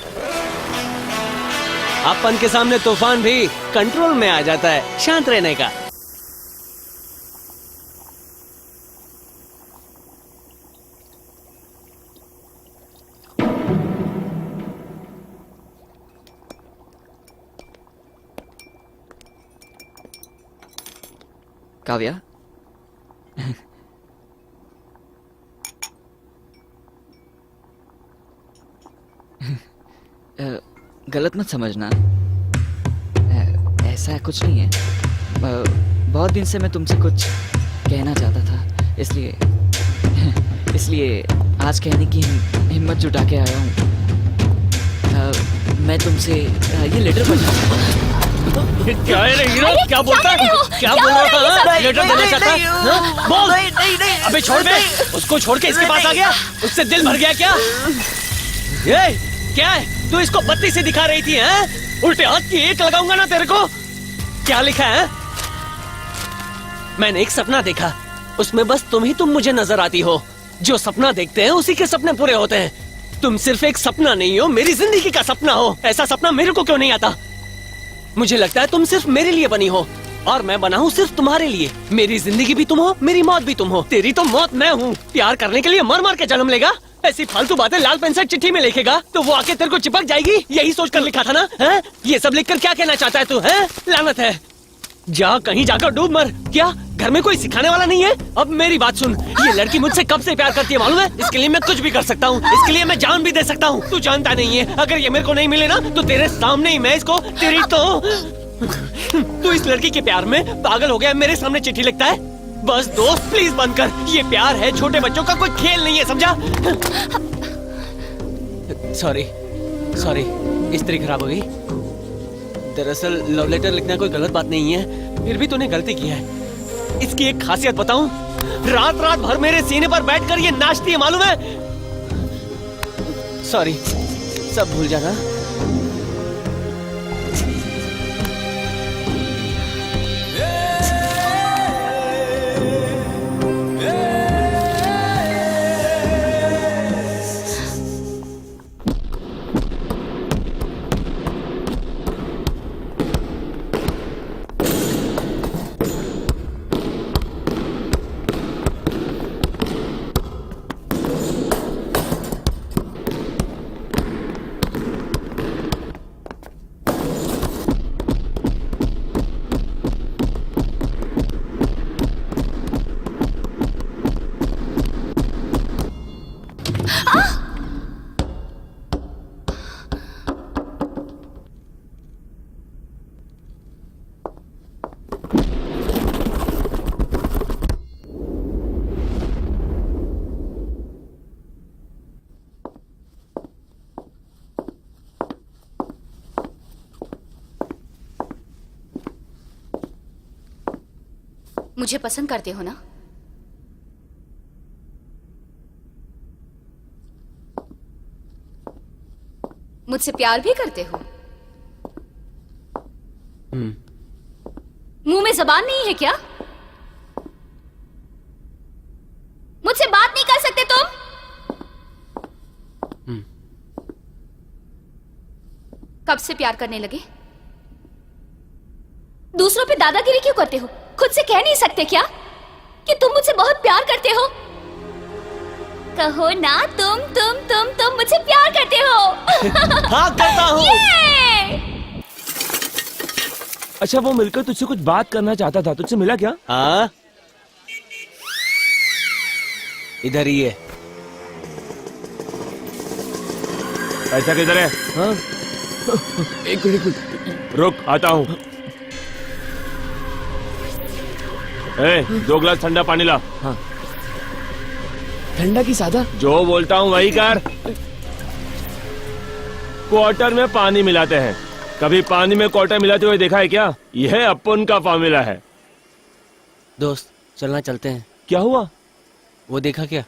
अपन के सामने तूफान भी कंट्रोल में आ जाता है, शांत रहने का। काव्या, गलत मत समझना, ऐसा कुछ नहीं है। बहुत दिन से मैं तुमसे कुछ कहना चाहता था, इसलिए आज कहने की हिम्मत जुटा के आया हूँ। मैं तुमसे ये लेटर क्या है हीरो? क्या बोलता है? क्या बोल रहा था? लेटर देना चाहता है? बोल। अबे छोड़ दे उसको, छोड़ के इसके पास आ गया, उससे दिल भर गया क्या? ये क्या है? तू इसको बत्ती से दिखा रही थी, हैं? उल्टे हाथ की एक लगाऊंगा ना तेरे को। क्या लिखा है? मैंने एक सपना देखा, उसमें बस तुम मुझे नजर आती हो। जो सपना देखते हैं उसी के सपने पूरे होते हैं। तुम सिर्फ एक सपना नहीं हो, मेरी जिंदगी का सपना हो। ऐसा सपना मेरे को क्यों नहीं आता? मुझे लगता है तुम सिर्फ मेरे लिए बनी हो और मैं बना हूँ सिर्फ तुम्हारे लिए। मेरी जिंदगी भी तुम हो, मेरी मौत भी तुम हो। तेरी तो मौत मैं हूँ। प्यार करने के लिए मर मर के जन्म लेगा, ऐसी फालतू बातें लाल पेन से चिट्ठी में लिखेगा तो वो आके तेरे को चिपक जाएगी। यही सोचकर लिखा था ना? हैं? ये सब लिखकर क्या कहना चाहता है तू? हैं? लानत है, जा कहीं जाकर डूब मर। क्या घर में कोई सिखाने वाला नहीं है? अब मेरी बात सुन, ये लड़की मुझसे कब से प्यार करती है मालूम है? इसके लिए मैं कुछ भी कर सकता हूँ, इसके लिए मैं जान भी दे सकता हूँ। तू जानता नहीं है, अगर ये मेरे को नहीं मिले ना तो तेरे सामने ही मैं इसको तेरी तो तू इस लड़की के प्यार में पागल हो गया, मेरे सामने चिट्ठी लिखता है। बस दोस्त प्लीज बंद कर, ये प्यार है, छोटे बच्चों का कोई खेल नहीं है, समझा? सॉरी, स्त्री खराब हो गई। दरअसल लव लेटर लिखना कोई गलत बात नहीं है, फिर भी तूने गलती की है। इसकी एक खासियत बताऊं, रात रात भर मेरे सीने पर बैठकर ये नाचती है मालूम है? सॉरी, सब भूल जाना। मुझे पसंद करते हो ना? मुझसे प्यार भी करते हो? मुंह में जबान नहीं है क्या? मुझसे बात नहीं कर सकते तुम? कब से प्यार करने लगे? दूसरों पे दादागिरी क्यों करते हो? खुद से कह नहीं सकते क्या कि तुम मुझसे बहुत प्यार करते हो? कहो ना, तुम मुझसे प्यार करते हो। हाँ, करता हूँ। ये! अच्छा, वो मिलकर तुझसे कुछ बात करना चाहता था, तुझसे मिला क्या? हाँ, इधर ही है। पैसा किधर है? हाँ? एक मिनट रुक, आता हूँ। 2 गिलास ठंडा पानी ला। हाँ। ठंडा की सादा? जो बोलता हूँ वही कर। क्वार्टर में पानी मिलाते हैं। कभी पानी में क्वार्टर मिलाते हुए देखा है क्या? यह अपन का फार्मूला है। दोस्त, चलना चलते हैं। क्या हुआ? वो देखा क्या?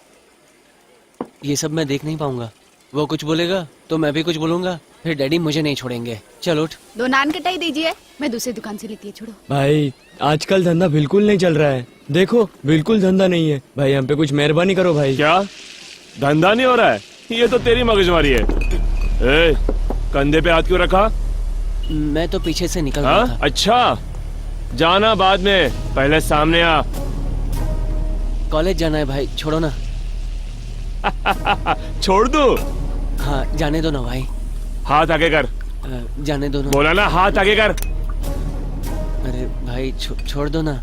ये सब मैं देख नहीं पाऊंगा। वो कुछ बोलेगा तो मैं भी कुछ बोलूंगा, फिर डैडी मुझे नहीं छोड़ेंगे। चल उठ। 2 नान कटाई दीजिए, मैं दूसरी दुकान से लेती है। छोड़ो भाई, आजकल धंधा बिल्कुल नहीं चल रहा है। देखो, बिल्कुल धंधा नहीं है भाई। हम पे कुछ मेहरबानी करो भाई। क्या धंधा नहीं हो रहा है? ये तो तेरी मगजमारी है। कंधे पे हाथ क्यों रखा? मैं तो पीछे से निकल रहा था। अच्छा, जाना बाद में, पहले सामने आ। कॉलेज जाना है भाई, छोड़ो ना। छोड़ दूं? हाँ, जाने दो ना भाई। हाथ आगे कर। जाने दो ना। बोला ना, हाथ आगे कर। अरे भाई, छोड़ दो ना।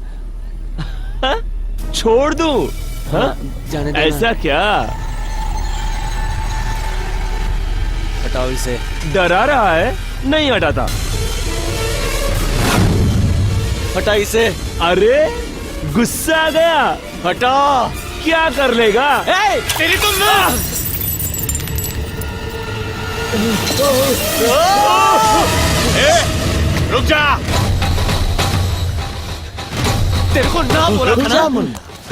छोड़ दूं? हाँ, जाने दो ना। ऐसा क्या? हटाओ इसे। डरा रहा है? नहीं हटाता। हटा इसे। अरे, गुस्सा आ गया? हटा। क्या कर लेगा? तेरी तुम ना। रुक जा। तेरे को ना बोला था ना।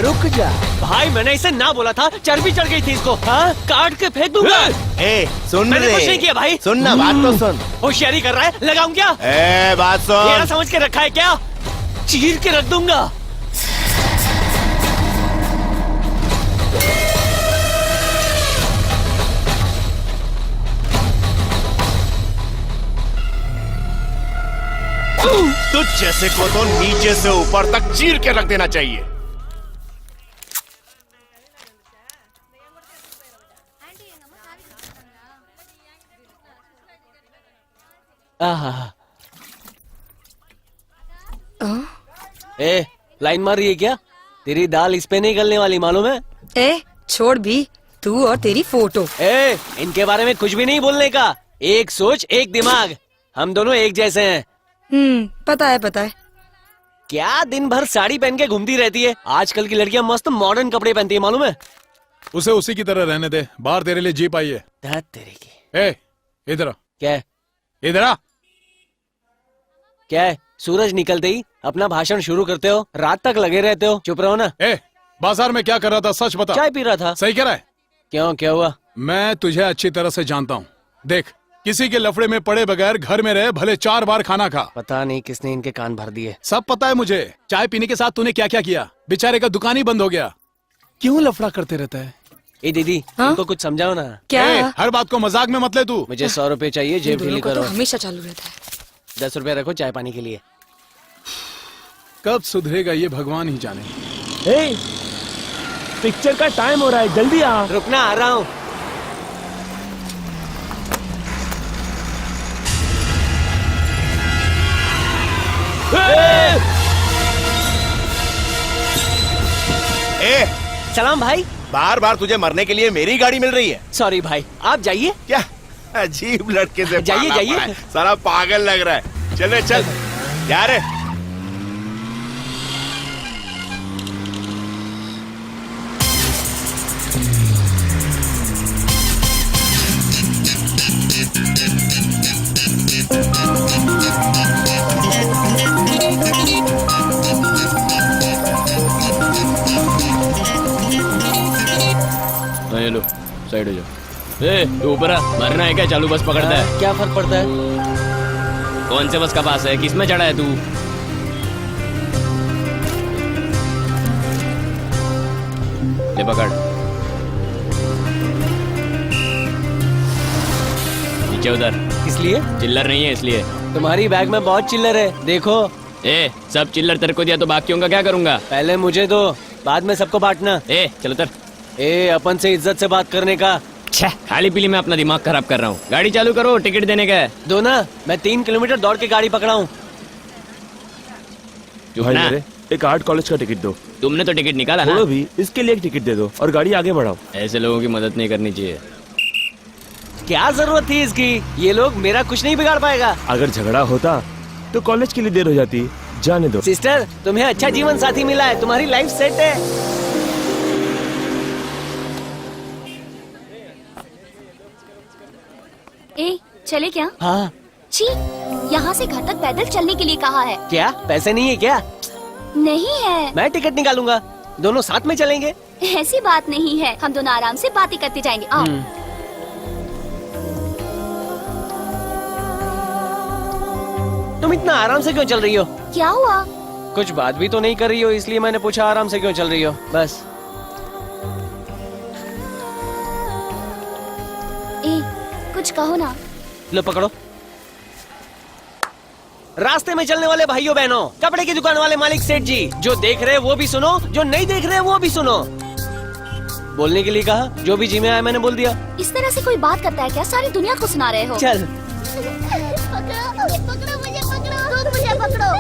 रुक जा भाई, मैंने इसे ना बोला था। चर्बी चढ़ गई थी इसको। हाँ, काट के फेंक दूंगा। सुन मैंने रे। कुछ नहीं किया भाई। सुन ना, बात तो सुन। होशियारी कर रहा है, लगाऊं क्या? बात सुन। मेरा समझ के रखा है क्या? चीर के रख दूंगा। तुझ जैसे को तो नीचे से ऊपर तक चीर के रख देना चाहिए। ए, लाइन मार रही है क्या? तेरी दाल इस पे नहीं गलने वाली, मालूम है? छोड़ भी, तू और तेरी फोटो। इनके बारे में कुछ भी नहीं बोलने का। एक सोच, एक दिमाग। हम दोनों एक जैसे हैं। पता है। क्या दिन भर साड़ी पहन के घूमती रहती है? आजकल की लड़कियां मस्त मॉडर्न कपड़े पहनती है, मालूम है? उसे उसी की तरह रहने दे। बाहर तेरे लिए जीप आई है। तेरे की। इधर आ। क्या है? इधर आ। क्या है? सूरज निकलते ही अपना भाषण शुरू करते हो, रात तक लगे रहते हो। चुप रहो ना। बाजार में क्या कर रहा था? सच बता। चाय पी रहा था। सही कह रहा है? क्यों, क्या हुआ? मैं तुझे अच्छी तरह से जानता हूँ। देख, किसी के लफड़े में पड़े बगैर घर में रहे, भले 4 बार खाना खा। पता नहीं किसने इनके कान भर दिए। सब पता है मुझे। चाय पीने के साथ तूने क्या क्या किया। बेचारे का दुकान ही बंद हो गया। क्यों लफड़ा करते रहता है? दीदी, इनको कुछ समझाओ ना। क्या? हर बात को मजाक में मत ले तू। मुझे 100 रुपए चाहिए, जेब ढीली करो। तो हमेशा चालू रहता है। 10 रुपए रखो चाय पानी के लिए। कब सुधरेगा ये भगवान ही जाने। पिक्चर का टाइम हो रहा है, जल्दी आ। रुकना, आ रहा हूँ। सलाम भाई। बार बार तुझे मरने के लिए मेरी गाड़ी मिल रही है। सॉरी भाई, आप जाइए। क्या अजीब लड़के से जाइए जाइए। सारा पागल लग रहा है। चले चल यार। हाँ, ये लो साइड हो जाओ। ए तू ऊपर आ, मरना है क्या? चालू बस पकड़ता है। क्या फर्क पड़ता है? कौन से बस का पास है? किस में चढ़ा है तू? ले पकड़, नीचे उधर। किस लिए? चिल्लर नहीं है इसलिए। तुम्हारी बैग में बहुत चिल्लर है, देखो। ए सब चिल्लर तेरे को दिया तो बाकियों का क्या करूंगा? पहले मुझे दो, बाद में सबको बांटना। ए चलो उतर। ए अपन से इज्जत से बात करने का। छह, खाली पीली में अपना दिमाग खराब कर रहा हूँ। गाड़ी चालू करो, टिकट देने का है। दो ना, मैं 3 किलोमीटर दौड़ के गाड़ी पकड़ा हूँ। भाई मेरे एक आर्ट कॉलेज का टिकट दो। तुमने तो टिकट निकाला ना? छोड़ो भी, इसके लिए एक टिकट दे दो और गाड़ी आगे बढ़ाओ। ऐसे लोगों की मदद नहीं करनी चाहिए। क्या जरूरत थी इसकी? ये लोग मेरा कुछ नहीं बिगाड़ पाएगा। अगर झगड़ा होता तो कॉलेज के लिए देर हो जाती। जाने दो। सिस्टर, तुम्हें अच्छा जीवन साथी मिला है, तुम्हारी लाइफ सेट है। ए चले क्या? हाँ। छी, यहाँ से घर तक पैदल चलने के लिए कहा है। क्या पैसे नहीं है क्या? नहीं है। मैं टिकट निकालूंगा, दोनों साथ में चलेंगे। ऐसी बात नहीं है, हम दोनों आराम से बातें करते जाएंगे। आओ। तुम इतना आराम से क्यों चल रही हो? क्या हुआ? कुछ बात भी तो नहीं कर रही हो, इसलिए मैंने पूछा आराम से क्यों चल रही हो, बस। ए कुछ कहो ना। लो पकड़ो। रास्ते में चलने वाले भाइयों बहनों, कपड़े की दुकान वाले मालिक सेठ जी, जो देख रहे हैं वो भी सुनो, जो नहीं देख रहे हैं वो भी सुनो। बोलने के लिए कहा, जो भी जी में आया मैंने बोल दिया। इस तरह से कोई बात करता है क्या? सारी दुनिया को सुना रहे हो। चल। पकड़ो मुझे, पकड़ो तुम मुझे, पकड़ो।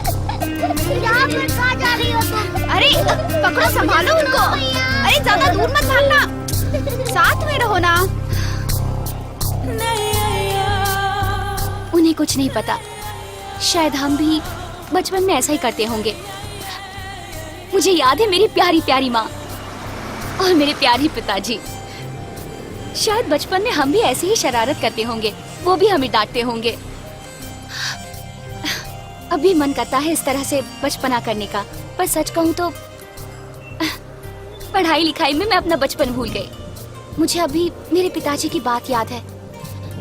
कहाँ जा रही हो तुम? अरे पकड़ो, संभालो उनको। अरे ज्यादा दूर मत भागना, साथ में रहो ना। उन्हें कुछ नहीं पता, शायद हम भी बचपन में ऐसा ही करते होंगे। मुझे याद है मेरी प्यारी प्यारी माँ और मेरे प्यारे पिताजी। शायद बचपन में हम भी ऐसे ही शरारत करते होंगे, वो भी हमें डांटते होंगे। अभी मन करता है इस तरह से बचपना करने का, पर सच कहूँ तो पढ़ाई लिखाई में मैं अपना बचपन भूल गई। मुझे अभी मेरे पिताजी की बात याद है।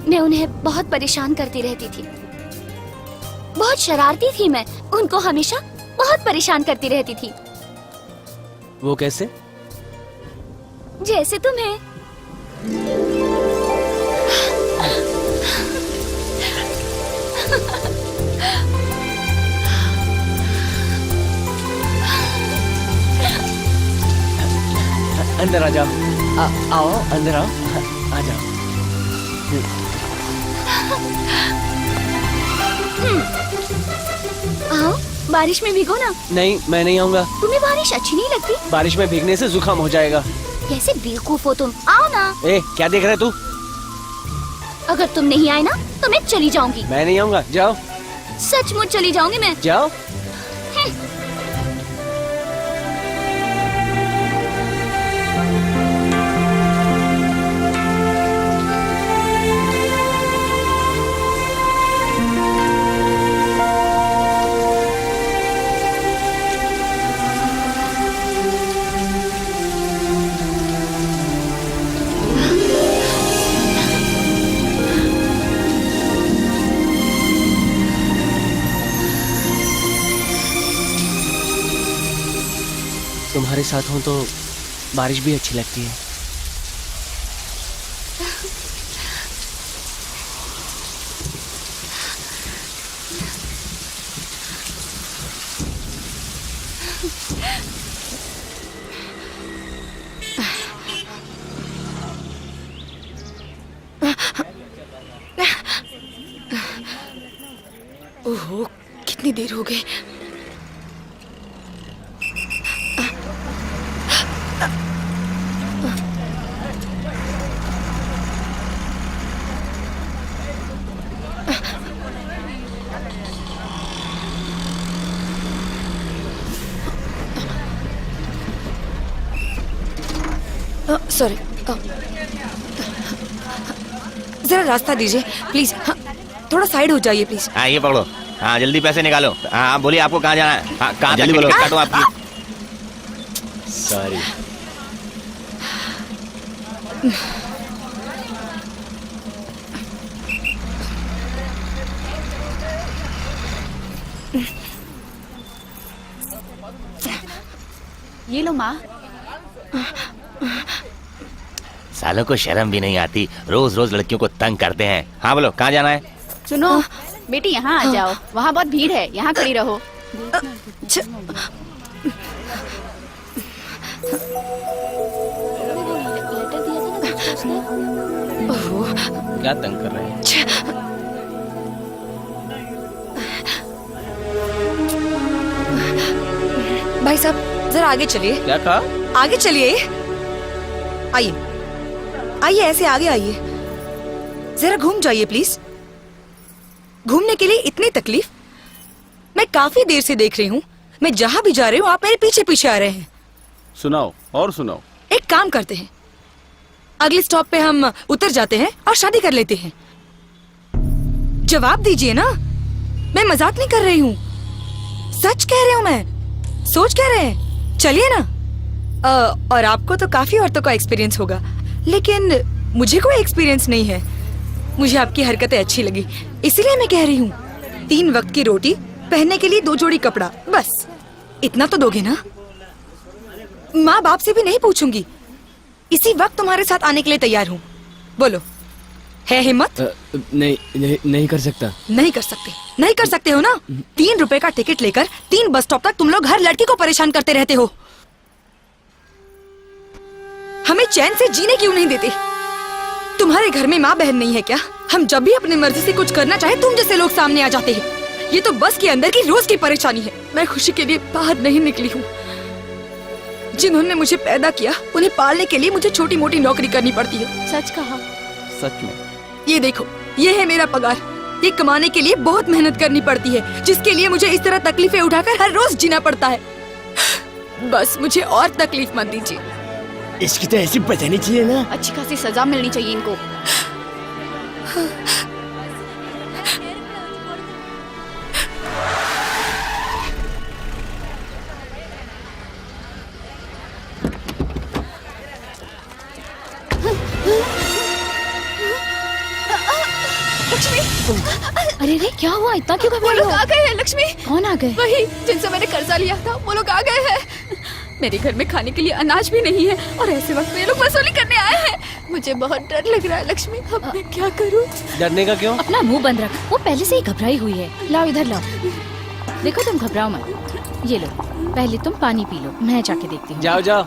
मैं उन्हें बहुत परेशान करती रहती थी, बहुत शरारती थी मैं, उनको हमेशा बहुत परेशान करती रहती थी। वो कैसे? जैसे तुम्हें। अंदर आ जाओ। आओ अंदर आओ, आ जाओ। आओ, बारिश में भीगो ना। नहीं, मैं नहीं आऊंगा। तुम्हें बारिश अच्छी नहीं लगती? बारिश में भीगने से जुकाम हो जाएगा। कैसे बेवकूफ हो तुम, आओ ना। ए, क्या देख रहे तू? अगर तुम नहीं आए ना तो मैं चली जाऊंगी। मैं नहीं आऊंगा, जाओ। सचमुच चली जाऊंगी मैं। जाओ। तुम्हारे साथ हूँ तो बारिश भी अच्छी लगती है। ओहो, कितनी देर हो गई। सॉरी, जरा रास्ता दीजिए प्लीज। हाँ, थोड़ा साइड हो जाइए प्लीज। हाँ ये पकड़ो। हाँ जल्दी पैसे निकालो। हाँ बोलिए आपको कहाँ जाना है? हाँ कहाँ जल्दी बोलो, काटो आपकी। सॉरी। ये लो माँ। सालों को शर्म भी नहीं आती, रोज रोज लड़कियों को तंग करते हैं। हाँ बोलो, कहाँ जाना है? सुनो बेटी, यहाँ आ जाओ, वहाँ बहुत भीड़ है, यहाँ खड़ी रहो। क्या तंग कर रहे हैं? भाई साहब जरा आगे चलिए। क्या कहा? आगे चलिए। आइए आइए, ऐसे आगे आइए। जरा घूम जाइए प्लीज। घूमने के लिए इतनी तकलीफ? मैं काफी देर से देख रही हूँ, मैं जहाँ भी जा रही हूँ आप मेरे पीछे पीछे आ रहे हैं। सुनाओ और सुनाओ। एक काम करते हैं, अगले स्टॉप पे हम उतर जाते हैं और शादी कर लेते हैं। जवाब दीजिए ना, मैं मजाक नहीं कर रही हूँ, सच कह रही हूँ मैं। सोच कह रहे हैं, चलिए ना। और आपको तो काफी औरतों का एक्सपीरियंस होगा, लेकिन मुझे कोई एक्सपीरियंस नहीं है। मुझे आपकी हरकतें अच्छी लगी, इसीलिए मैं कह रही हूँ। 3 वक्त की रोटी, पहनने के लिए 2 जोड़ी कपड़ा, बस इतना तो दोगे ना? माँ बाप से भी नहीं पूछूंगी, इसी वक्त तुम्हारे साथ आने के लिए तैयार हूँ। बोलो, है हिम्मत? नहीं कर सकता। नहीं कर सकते? नहीं कर सकते हो ना? 3 रुपए का टिकट लेकर 3 बस स्टॉप तक तुम लोग हर लड़की को परेशान करते रहते हो। हमें चैन से जीने क्यों नहीं देते? तुम्हारे घर में माँ बहन नहीं है क्या? हम जब भी अपनी मर्जी से कुछ करना चाहे तुम जैसे लोग सामने आ जाते हैं। ये तो बस के अंदर की रोज की परेशानी है। मैं खुशी के लिए बाहर नहीं निकली हूँ। जिन्होंने मुझे पैदा किया उन्हें पालने के लिए मुझे छोटी मोटी नौकरी करनी पड़ती है। सच कहा। सच में? ये देखो, ये है मेरा पगार। ये कमाने के लिए बहुत मेहनत करनी पड़ती है, जिसके लिए मुझे इस तरह तकलीफें उठाकर हर रोज जीना पड़ता है। बस मुझे और तकलीफ मत दीजिए। इसकी तो ऐसी बचानी चाहिए ना। अच्छी खासी सजा मिलनी चाहिए इनको। लक्ष्मी, अरे रे, क्या हुआ? इतना क्यों वो घबराई लोग हो? आ गए हैं लक्ष्मी। कौन आ गए? वही जिनसे मैंने कर्जा लिया था, वो लोग आ गए हैं। मेरे घर में खाने के लिए अनाज भी नहीं है और ऐसे वक्त में ये लोग वसूली करने आए हैं। मुझे बहुत डर लग रहा है लक्ष्मी, अब मैं क्या करूं? डरने का क्यों? अपना मुंह बंद रख, वो पहले से ही घबराई हुई है। लाओ इधर लाओ। देखो तुम घबराओ मत। ये लो, पहले तुम पानी पी लो, मैं जाके देखती हूँ। जाओ जाओ,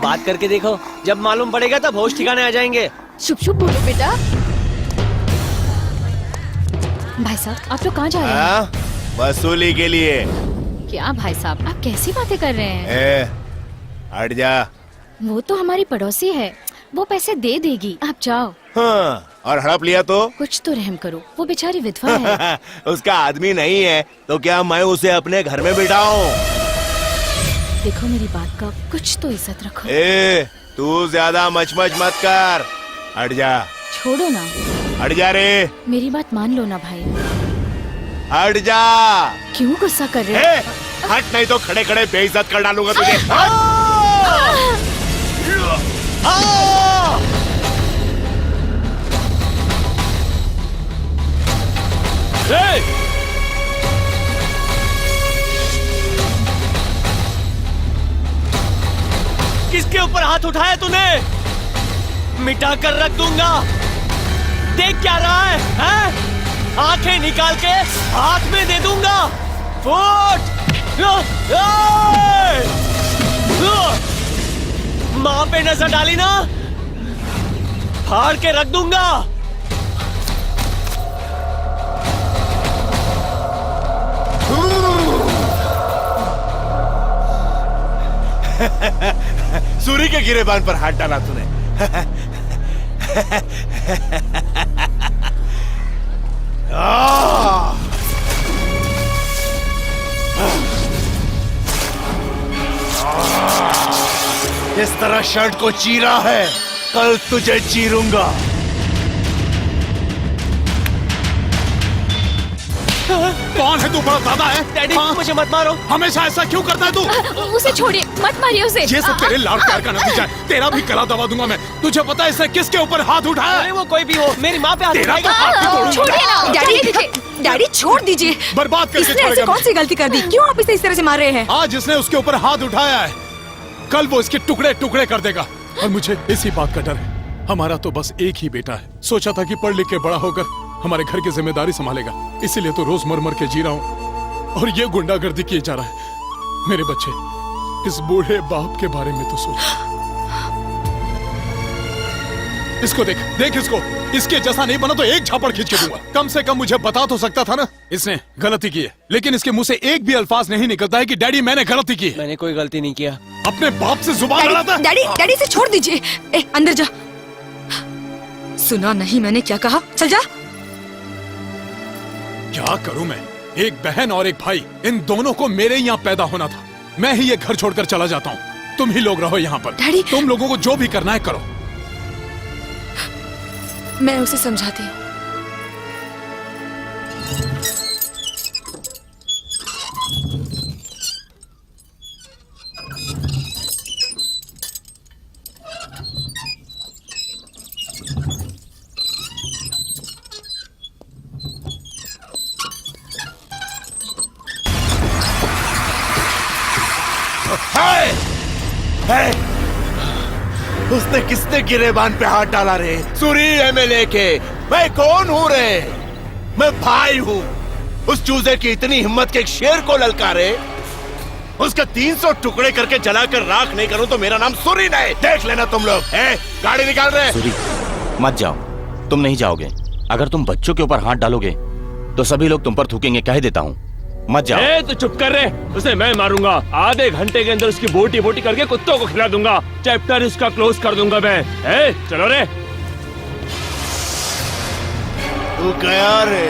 बात करके देखो, जब मालूम पड़ेगा तब होश ठिकाने आ जाएंगे। शुभ शुभ बोलो बेटा। भाई साहब, आप लोग कहाँ जा रहे हैं? वसूली के लिए। क्या भाई साहब, आप कैसी बातें कर रहे हैं? हट जा। वो तो हमारी पड़ोसी है, वो पैसे दे देगी, आप जाओ। हाँ, और हड़प लिया तो? कुछ तो रहम करो, वो बेचारी विधवा है। उसका आदमी नहीं है तो क्या मैं उसे अपने घर में बिठाऊं? देखो मेरी बात का कुछ तो इज्जत रखो। तू ज्यादा मचमच मत कर, हट जा। छोड़ो ना। हट जा रे। मेरी बात मान लो ना भाई। हट जा। क्यों गुस्सा कर रहे हो? हट, नहीं तो खड़े खड़े बेइज्जत कर डालूंगा तुझे। किसके ऊपर हाथ उठाया तूने? मिटा कर रख दूंगा। देख क्या रहा है, हैं? आंखें निकाल के हाथ में दे दूंगा। फुट! माँ पे नजर डाली ना, फाड़ के रख दूंगा। सूरी के गिरेबान पर हाथ डाला तूने। इस तरह शर्ट को चीरा है, कल तुझे चीरूंगा। कौन है तू? बड़ा दादा है? डैडी मुझे मत मारो। हमेशा ऐसा क्यों करता है तू? उसे छोड़िए, मत मारिए उसे। ये सब तेरे लाड़ प्यार का नतीजा है। तेरा भी गला दबा दूंगा मैं। तुझे पता है इसने किसके ऊपर हाथ उठाया? अरे वो कोई भी हो, मेरी माँ पे हाथ तेरा उठाएगा। तो हाथ भी तोड़ूंगा। छोड़िए ना डैडी, डैडी छोड़ दीजिए। बर्बाद करके इसने ऐसे छोड़ेगा कौन मुझे। सी गलती कर दी? क्यों आप इसे इस तरह से मार रहे हैं? आज इसने उसके ऊपर हाथ उठाया है, कल वो इसके टुकड़े टुकड़े कर देगा। और मुझे इसी बात का डर है। हमारा तो बस एक ही बेटा है। सोचा था कि पढ़ लिख के बड़ा होकर हमारे घर की जिम्मेदारी संभालेगा, इसीलिए तो रोज मर मर के जी रहा हूँ। और ये गुंडागर्दी किए जा रहा है। मेरे बच्चे, इस बूढ़े बाप के बारे में तो सोच। इसको देख, देख इसको। इसके जैसा नहीं बना तो एक झापड़ खींच के दूंगा। कम से कम मुझे बता तो सकता था ना इसने गलती की है। लेकिन इसके मुंह से एक भी अल्फाज नहीं निकलता है कि डैडी मैंने गलती की है। मैंने कोई गलती नहीं किया। अपने बाप से जुबान लड़ाता है। डैडी, डैडी से छोड़ दीजिए। ए, अंदर जा। सुना नहीं मैंने क्या कहा? चल जा। क्या करूं मैं? एक बहन और एक भाई, इन दोनों को मेरे यहाँ पैदा होना था। मैं ही ये घर छोड़कर चला जाता हूँ। तुम ही लोग रहो यहाँ पर। डैडी, तुम लोगों को जो भी करना है करो। मैं उसे समझाती हूँ। उसने किसने गिरेबान पे हाथ डाला रे? सूरी एमएलए के। मैं कौन हूँ रे? मैं भाई हूँ। उस चूजे की इतनी हिम्मत के एक शेर को ललकारे, उसका 300 टुकड़े करके जलाकर राख नहीं करूँ तो मेरा नाम सूरी नहीं। देख लेना तुम लोग। गाड़ी निकाल रहे। सूरी, मत जाओ। तुम नहीं जाओगे। अगर तुम बच्चों के ऊपर हाथ डालोगे तो सभी लोग तुम पर थूकेंगे। कह देता हूँ, मत जाओ। तू चुप कर रहे। उसे मैं मारूंगा। आधे घंटे के अंदर उसकी बोटी बोटी करके कुत्तों को खिला दूंगा। चैप्टर उसका क्लोज कर दूंगा मैं। चलो रे। तू गया रे?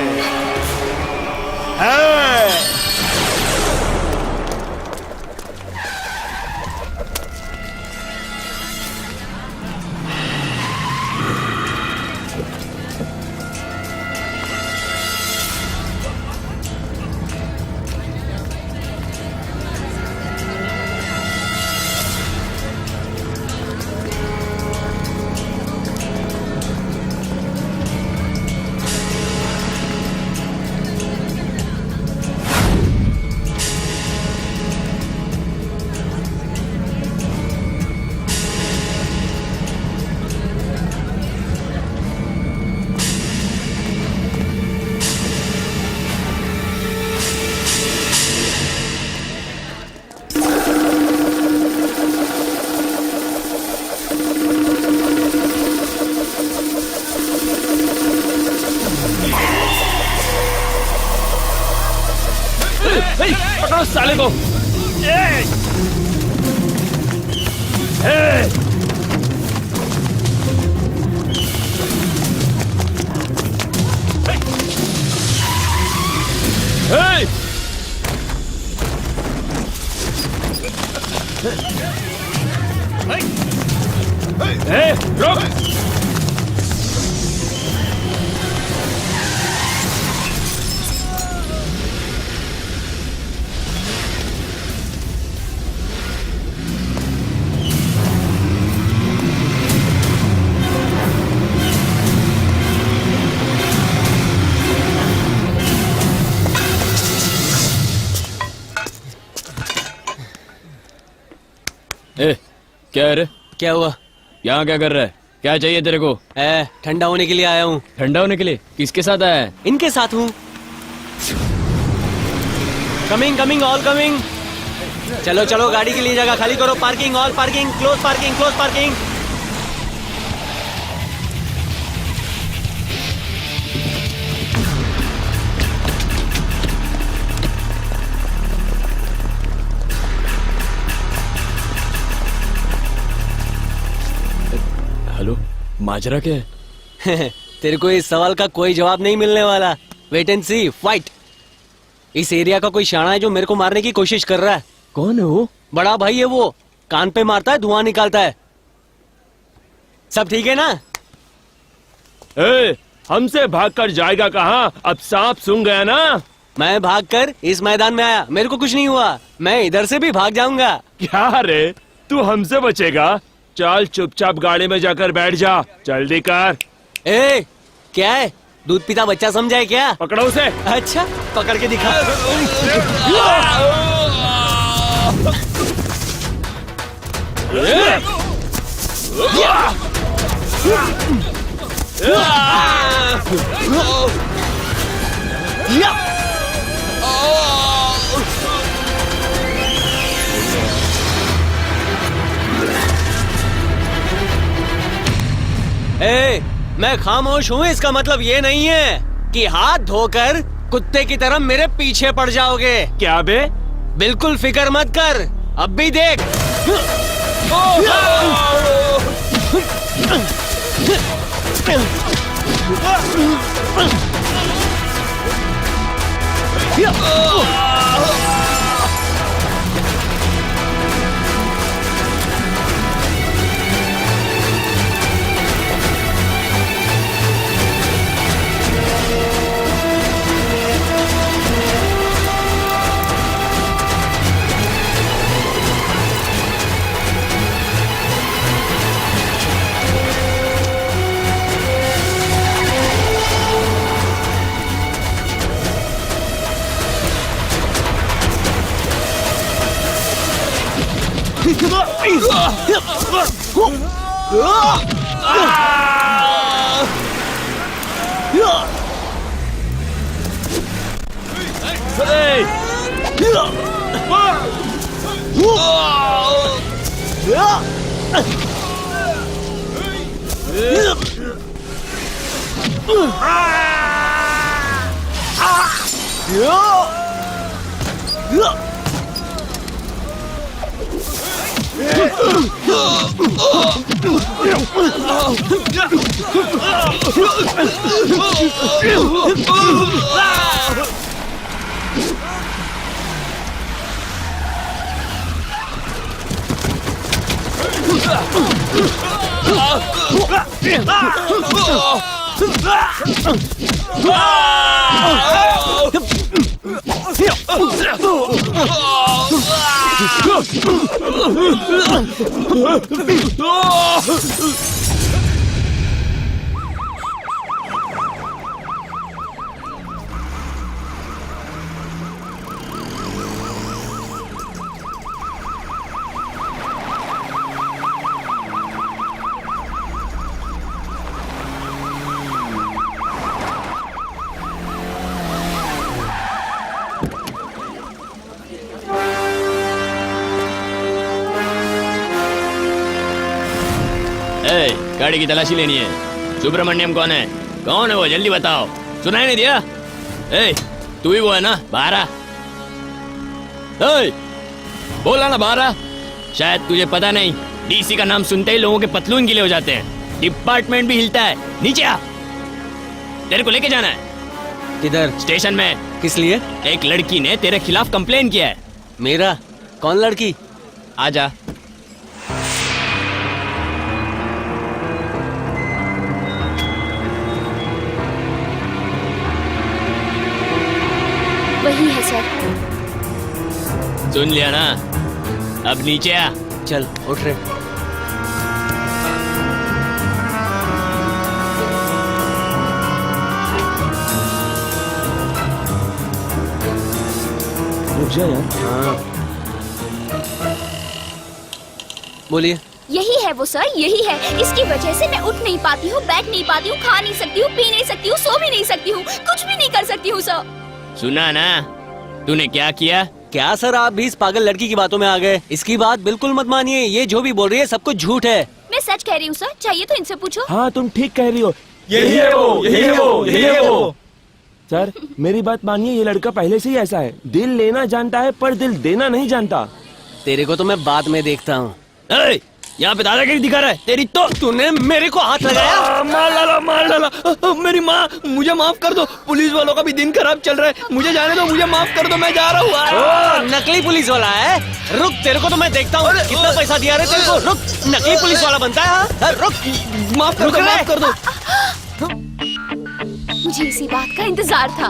पकड़ो साले को। रुक। क्या है रे? क्या हुआ? यहाँ क्या कर रहा है? क्या चाहिए तेरे को? ठंडा होने के लिए आया हूँ। ठंडा होने के लिए? किसके साथ आया है? इनके साथ हूँ। Coming coming all coming. चलो चलो, गाड़ी के लिए जगह खाली करो। Parking all parking, close parking, close parking. Hello, माजरा क्या है? तेरे को इस सवाल का कोई जवाब नहीं मिलने वाला। Wait and see, fight. इस एरिया का कोई शाना है जो मेरे को मारने की कोशिश कर रहा है। कौन है वो? बड़ा भाई है वो। कान पे मारता है, धुआं निकालता है। सब ठीक है ना? हमसे भागकर जाएगा कहाँ? अब सांप सूंघ गया ना? मैं भागकर इस मैदान में आया, मेरे को कुछ नहीं हुआ। मैं इधर से भी भाग जाऊंगा। क्या रे, तू हमसे बचेगा? चल चुपचाप गाड़ी में जाकर बैठ जा, जल्दी कर। ए, क्या है? दूध पीता बच्चा समझा है क्या? पकड़ो उसे। अच्छा, पकड़ के दिखा। ए, मैं खामोश हूँ इसका मतलब ये नहीं है कि हाथ धोकर कुत्ते की तरह मेरे पीछे पड़ जाओगे। क्या बे? बिल्कुल फिक्र मत कर, अब भी देख। गाड़ी की तलाशी लेनी है। सुब्रमण्यम कौन है? कौन है वो? जल्दी बताओ। सुनाई नहीं दिया? ए, तू ही वो है ना? बाहर आ। बोला ना बाहर आ। शायद तुझे पता नहीं, डीसी का नाम सुनते ही लोगों के पतलून गीले हो जाते हैं। डिपार्टमेंट भी हिलता है। नीचे आ, तेरे को लेके जाना है। किधर? स्टेशन में। किस लिए? एक लड़की ने तेरे खिलाफ कंप्लेन किया है। मेरा? कौन लड़की? आजा। वही है सर। सुन लिया ना? अब नीचे आ। चल उठ रे। रुक जा यार। हाँ, बोलिए। यही है वो सर, यही है। इसकी वजह से मैं उठ नहीं पाती हूँ, बैठ नहीं पाती हूँ, खा नहीं सकती हूँ, पी नहीं सकती हूँ, सो भी नहीं सकती हूँ, कुछ भी नहीं कर सकती हूँ सर। सुना ना तूने क्या किया? क्या सर, आप भी इस पागल लड़की की बातों में आ गए। इसकी बात बिल्कुल मत मानिए, ये जो भी बोल रही है सब कुछ झूठ है। मैं सच कह रही हूँ सर, चाहिए तो इनसे पूछो। हाँ तुम ठीक कह रही हो। यही है वो, यही है वो, यही है वो। सर मेरी बात मानिए, ये लड़का पहले से ही ऐसा है। दिल लेना जानता है पर दिल देना नहीं जानता। तेरे को तो मैं बाद में देखता हूँ। यहाँ पे दादागिरी दिखा रहा है तेरी तो। तूने मेरे को हाथ लगाया। मार डाला, मार डाला। मेरी माँ, मुझे माफ कर दो। पुलिस वालों का भी दिन खराब चल रहा है, मुझे जाने दो, मुझे माफ कर दो, मैं जा रहा हूँ। नकली पुलिस वाला है? रुक, तेरे को तो मैं देखता हूँ कितना पैसा दिया रे तेरे को। रुक, नकली पुलिस वाला बनता है। रुक, माफ कर दो, माफ कर दो। मुझे इसी बात का इंतजार था।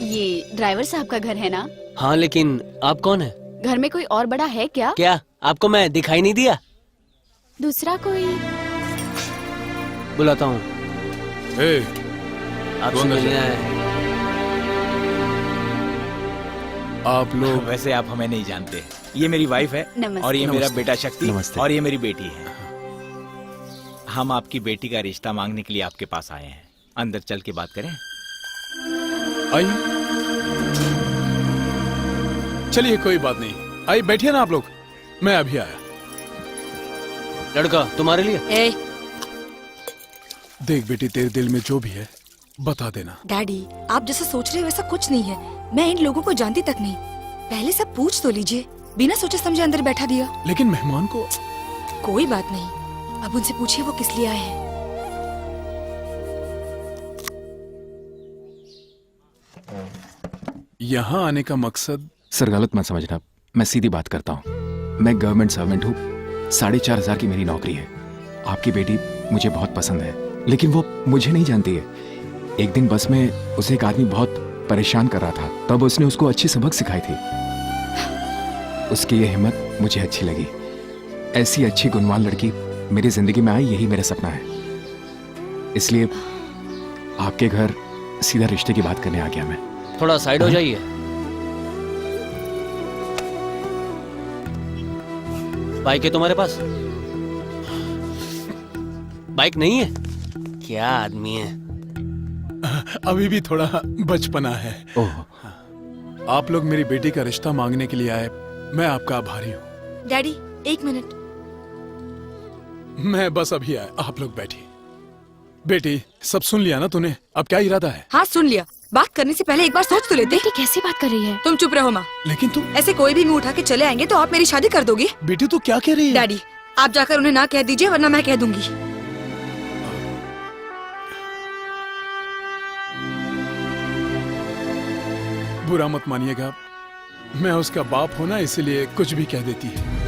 ये ड्राइवर साहब का घर है ना? हाँ, लेकिन आप कौन है? घर में कोई और बड़ा है क्या? क्या आपको मैं दिखाई नहीं दिया? दूसरा कोई? बुलाता हूँ। आपसे मिलना है। आप लोग वैसे आप हमें नहीं जानते। ये मेरी वाइफ है नमस्ते। और ये मेरा नमस्ते। बेटा शक्ति नमस्ते। और ये मेरी बेटी है। हम आपकी बेटी का रिश्ता मांगने के लिए आपके पास आए हैं। अंदर चल के बात करें। आइए, चलिए कोई बात नहीं, आइए बैठिए ना आप लोग, मैं अभी आया। लड़का तुम्हारे लिए। ए, देख बेटी, तेरे दिल में जो भी है बता देना। डैडी, आप जैसा सोच रहे हैं वैसा कुछ नहीं है। मैं इन लोगों को जानती तक नहीं। पहले सब पूछ तो लीजिए। बिना सोचे समझे अंदर बैठा दिया। लेकिन मेहमान को कोई बात नहीं, अब उनसे पूछिए वो किस लिए आए हैं। यहाँ आने का मकसद? सर गलत मत समझना, मैं सीधी बात करता हूँ। मैं गवर्नमेंट सर्वेंट हूँ, 4,500 की मेरी नौकरी है। आपकी बेटी मुझे बहुत पसंद है, लेकिन वो मुझे नहीं जानती है। एक दिन बस में उसे एक आदमी बहुत परेशान कर रहा था, तब उसने उसको अच्छी सबक सिखाई थी। उसकी ये हिम्मत मुझे अच्छी लगी। ऐसी अच्छी गुणवान लड़की मेरी जिंदगी में आई, यही मेरा सपना है। इसलिए आपके घर सीधा रिश्ते की बात करने आ गया मैं। थोड़ा साइड हो जाइए। बाइक है तुम्हारे पास? बाइक नहीं है? क्या आदमी है। अभी भी थोड़ा बचपना है। ओह, आप लोग मेरी बेटी का रिश्ता मांगने के लिए आए, मैं आपका आभारी हूँ। डैडी, एक मिनट। मैं बस अभी आया, आप लोग बैठिए। बेटी, सब सुन लिया ना तूने? अब क्या इरादा है? हाँ, सुन लिया। बात करने से पहले एक बार सोच तो लेते। बेटी कैसी बात कर रही है? तुम चुप रहो माँ। लेकिन तू ऐसे कोई भी मुंह उठा के चले आएंगे तो आप मेरी शादी कर दोगे? बेटी तू क्या कह रही है? डैडी, आप जाकर उन्हें ना कह दीजिए वरना मैं कह दूंगी। बुरा मत मानिएगा, मैं उसका बाप हूं ना, इसीलिए कुछ भी कह देती है।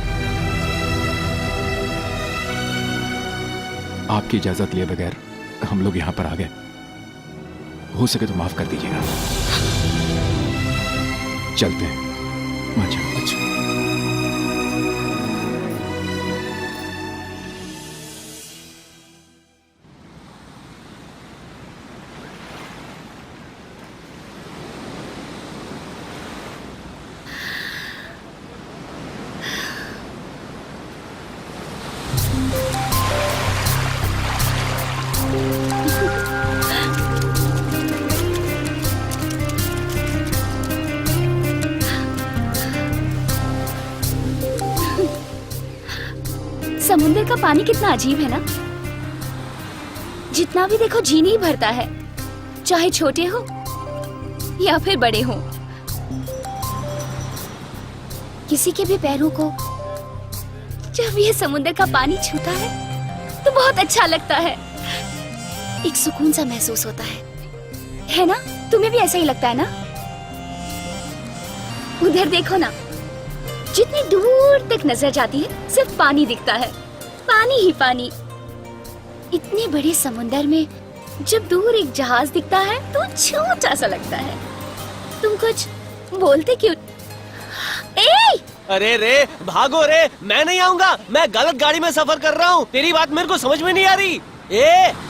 आपकी इजाजत लिए बगैर हम लोग यहाँ पर आ गए। हो सके तो माफ कर दीजिएगा। चलते हैं। अच्छा। समुंदर का पानी कितना अजीब है ना। जितना भी देखो जी नहीं भरता है, चाहे छोटे हो या फिर बड़े हो। किसी के भी पैरों को जब ये समुंदर का पानी छूता है तो बहुत अच्छा लगता है। एक सुकून सा महसूस होता है ना? तुम्हें भी ऐसा ही लगता है ना? उधर देखो ना, जितनी दूर तक नजर जाती है सिर्फ पानी दिखता है, पानी ही पानी। इतने बड़े समुंदर में जब दूर एक जहाज दिखता है तो छोटा सा लगता है। तुम कुछ बोलते क्यों? ए! अरे रे, भागो रे, मैं नहीं आऊंगा। मैं गलत गाड़ी में सफर कर रहा हूँ। तेरी बात मेरे को समझ में नहीं आ रही।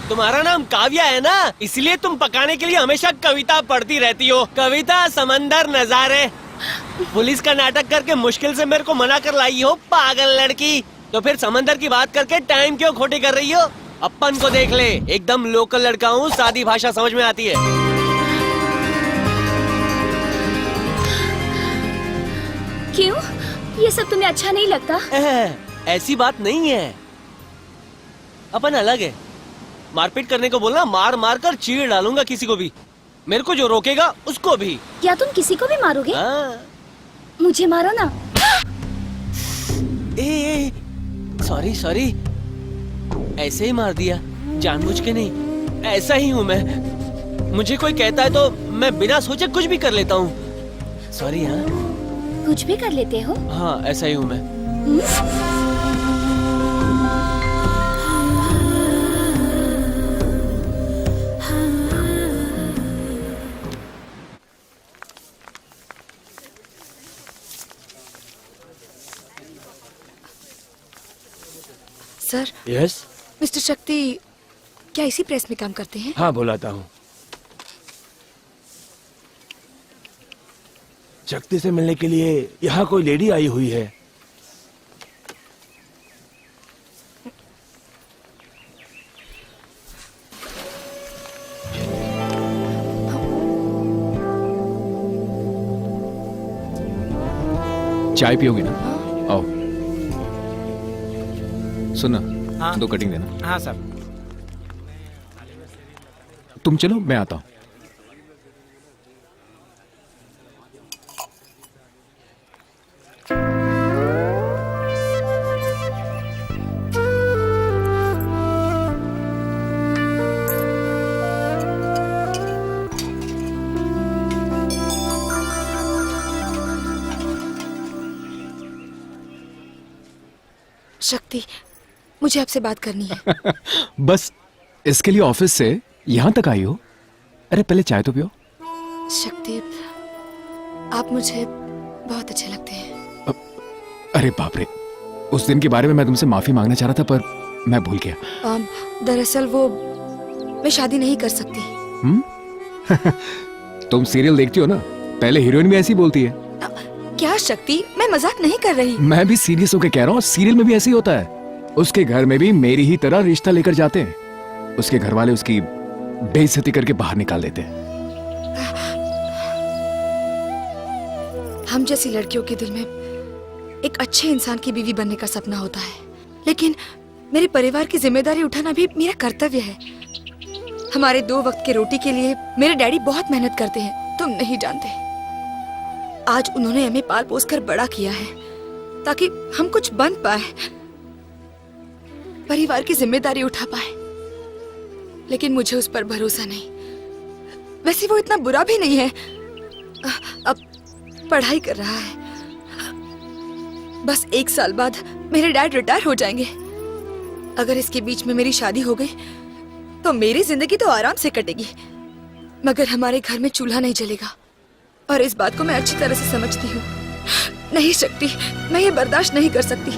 तुम्हारा नाम काव्या है ना, इसलिए तुम पकाने के लिए हमेशा कविता पढ़ती रहती हो। कविता, समंदर, नजारे। पुलिस का नाटक करके मुश्किल से मेरे को मना कर लाई हो, पागल लड़की। तो फिर समंदर की बात करके टाइम क्यों खोटी कर रही हो? अपन को देख ले, एकदम लोकल लड़का हूँ, सादी भाषा समझ में आती है। क्यों? ये सब तुम्हें अच्छा नहीं लगता? ऐसी बात नहीं है, अपन अलग है। मारपीट करने को बोलना, मार मार कर चीर डालूंगा किसी को भी। मेरे को जो रोकेगा उसको भी। क्या तुम किसी को भी मारोगे? मुझे मारो ना। सॉरी सॉरी, ऐसे ही मार दिया, जानबूझ के नहीं। ऐसा ही हूँ मैं। मुझे कोई कहता है तो मैं बिना सोचे कुछ भी कर लेता हूँ। सॉरी। हाँ, कुछ भी कर लेते हो? हाँ, ऐसा ही हूँ मैं। सर, यस, मिस्टर शक्ति क्या इसी प्रेस में काम करते हैं? हाँ बुलाता हूँ। शक्ति से मिलने के लिए यहाँ कोई लेडी आई हुई है। चाय पियोगे ना? आओ। सुनना, हाँ। 2 कटिंग देना। हाँ सर। तुम चलो, मैं आता हूँ। शक्ति, मुझे आपसे बात करनी है। बस इसके लिए ऑफिस से यहाँ तक आई हो? अरे पहले चाय तो पियो। शक्ति, आप मुझे बहुत अच्छे लगते हैं। अरे बाप रे, उस दिन के बारे में मैं तुमसे माफी मांगना चाह रहा था पर मैं भूल गया। दरअसल वो मैं शादी नहीं कर सकती। तुम सीरियल देखती हो ना, पहले हीरोइन भी ऐसी बोलती है। क्या शक्ति, मैं मजाक नहीं कर रही। मैं भी सीरियस होकर कह रहा हूँ, सीरियल में भी ऐसे ही होता है। उसके घर में भी मेरी ही तरह रिश्ता लेकर जाते हैं। उसके घर वाले उसकी बेइज्जती करके बाहर निकाल देते हैं। हम जैसी लड़कियों के दिल में एक अच्छे इंसान की बीवी बनने का सपना होता है, लेकिन मेरे परिवार की जिम्मेदारी उठाना भी मेरा कर्तव्य है। हमारे 2 वक्त के रोटी के लिए मेरे डैडी बहुत मेहनत करते हैं, तुम नहीं जानते। आज उन्होंने हमें पाल पोस कर बड़ा किया है ताकि हम कुछ बन पाए, परिवार की जिम्मेदारी उठा पाए, लेकिन मुझे उस पर भरोसा नहीं। वैसे वो इतना बुरा भी नहीं है, अब पढ़ाई कर रहा है। बस 1 साल बाद मेरे डैड रिटायर हो जाएंगे। अगर इसके बीच में मेरी शादी हो गई तो मेरी जिंदगी तो आराम से कटेगी, मगर हमारे घर में चूल्हा नहीं जलेगा, और इस बात को मैं अच्छी तरह से समझती हूँ। नहीं शक्ति, मैं ये बर्दाश्त नहीं कर सकती।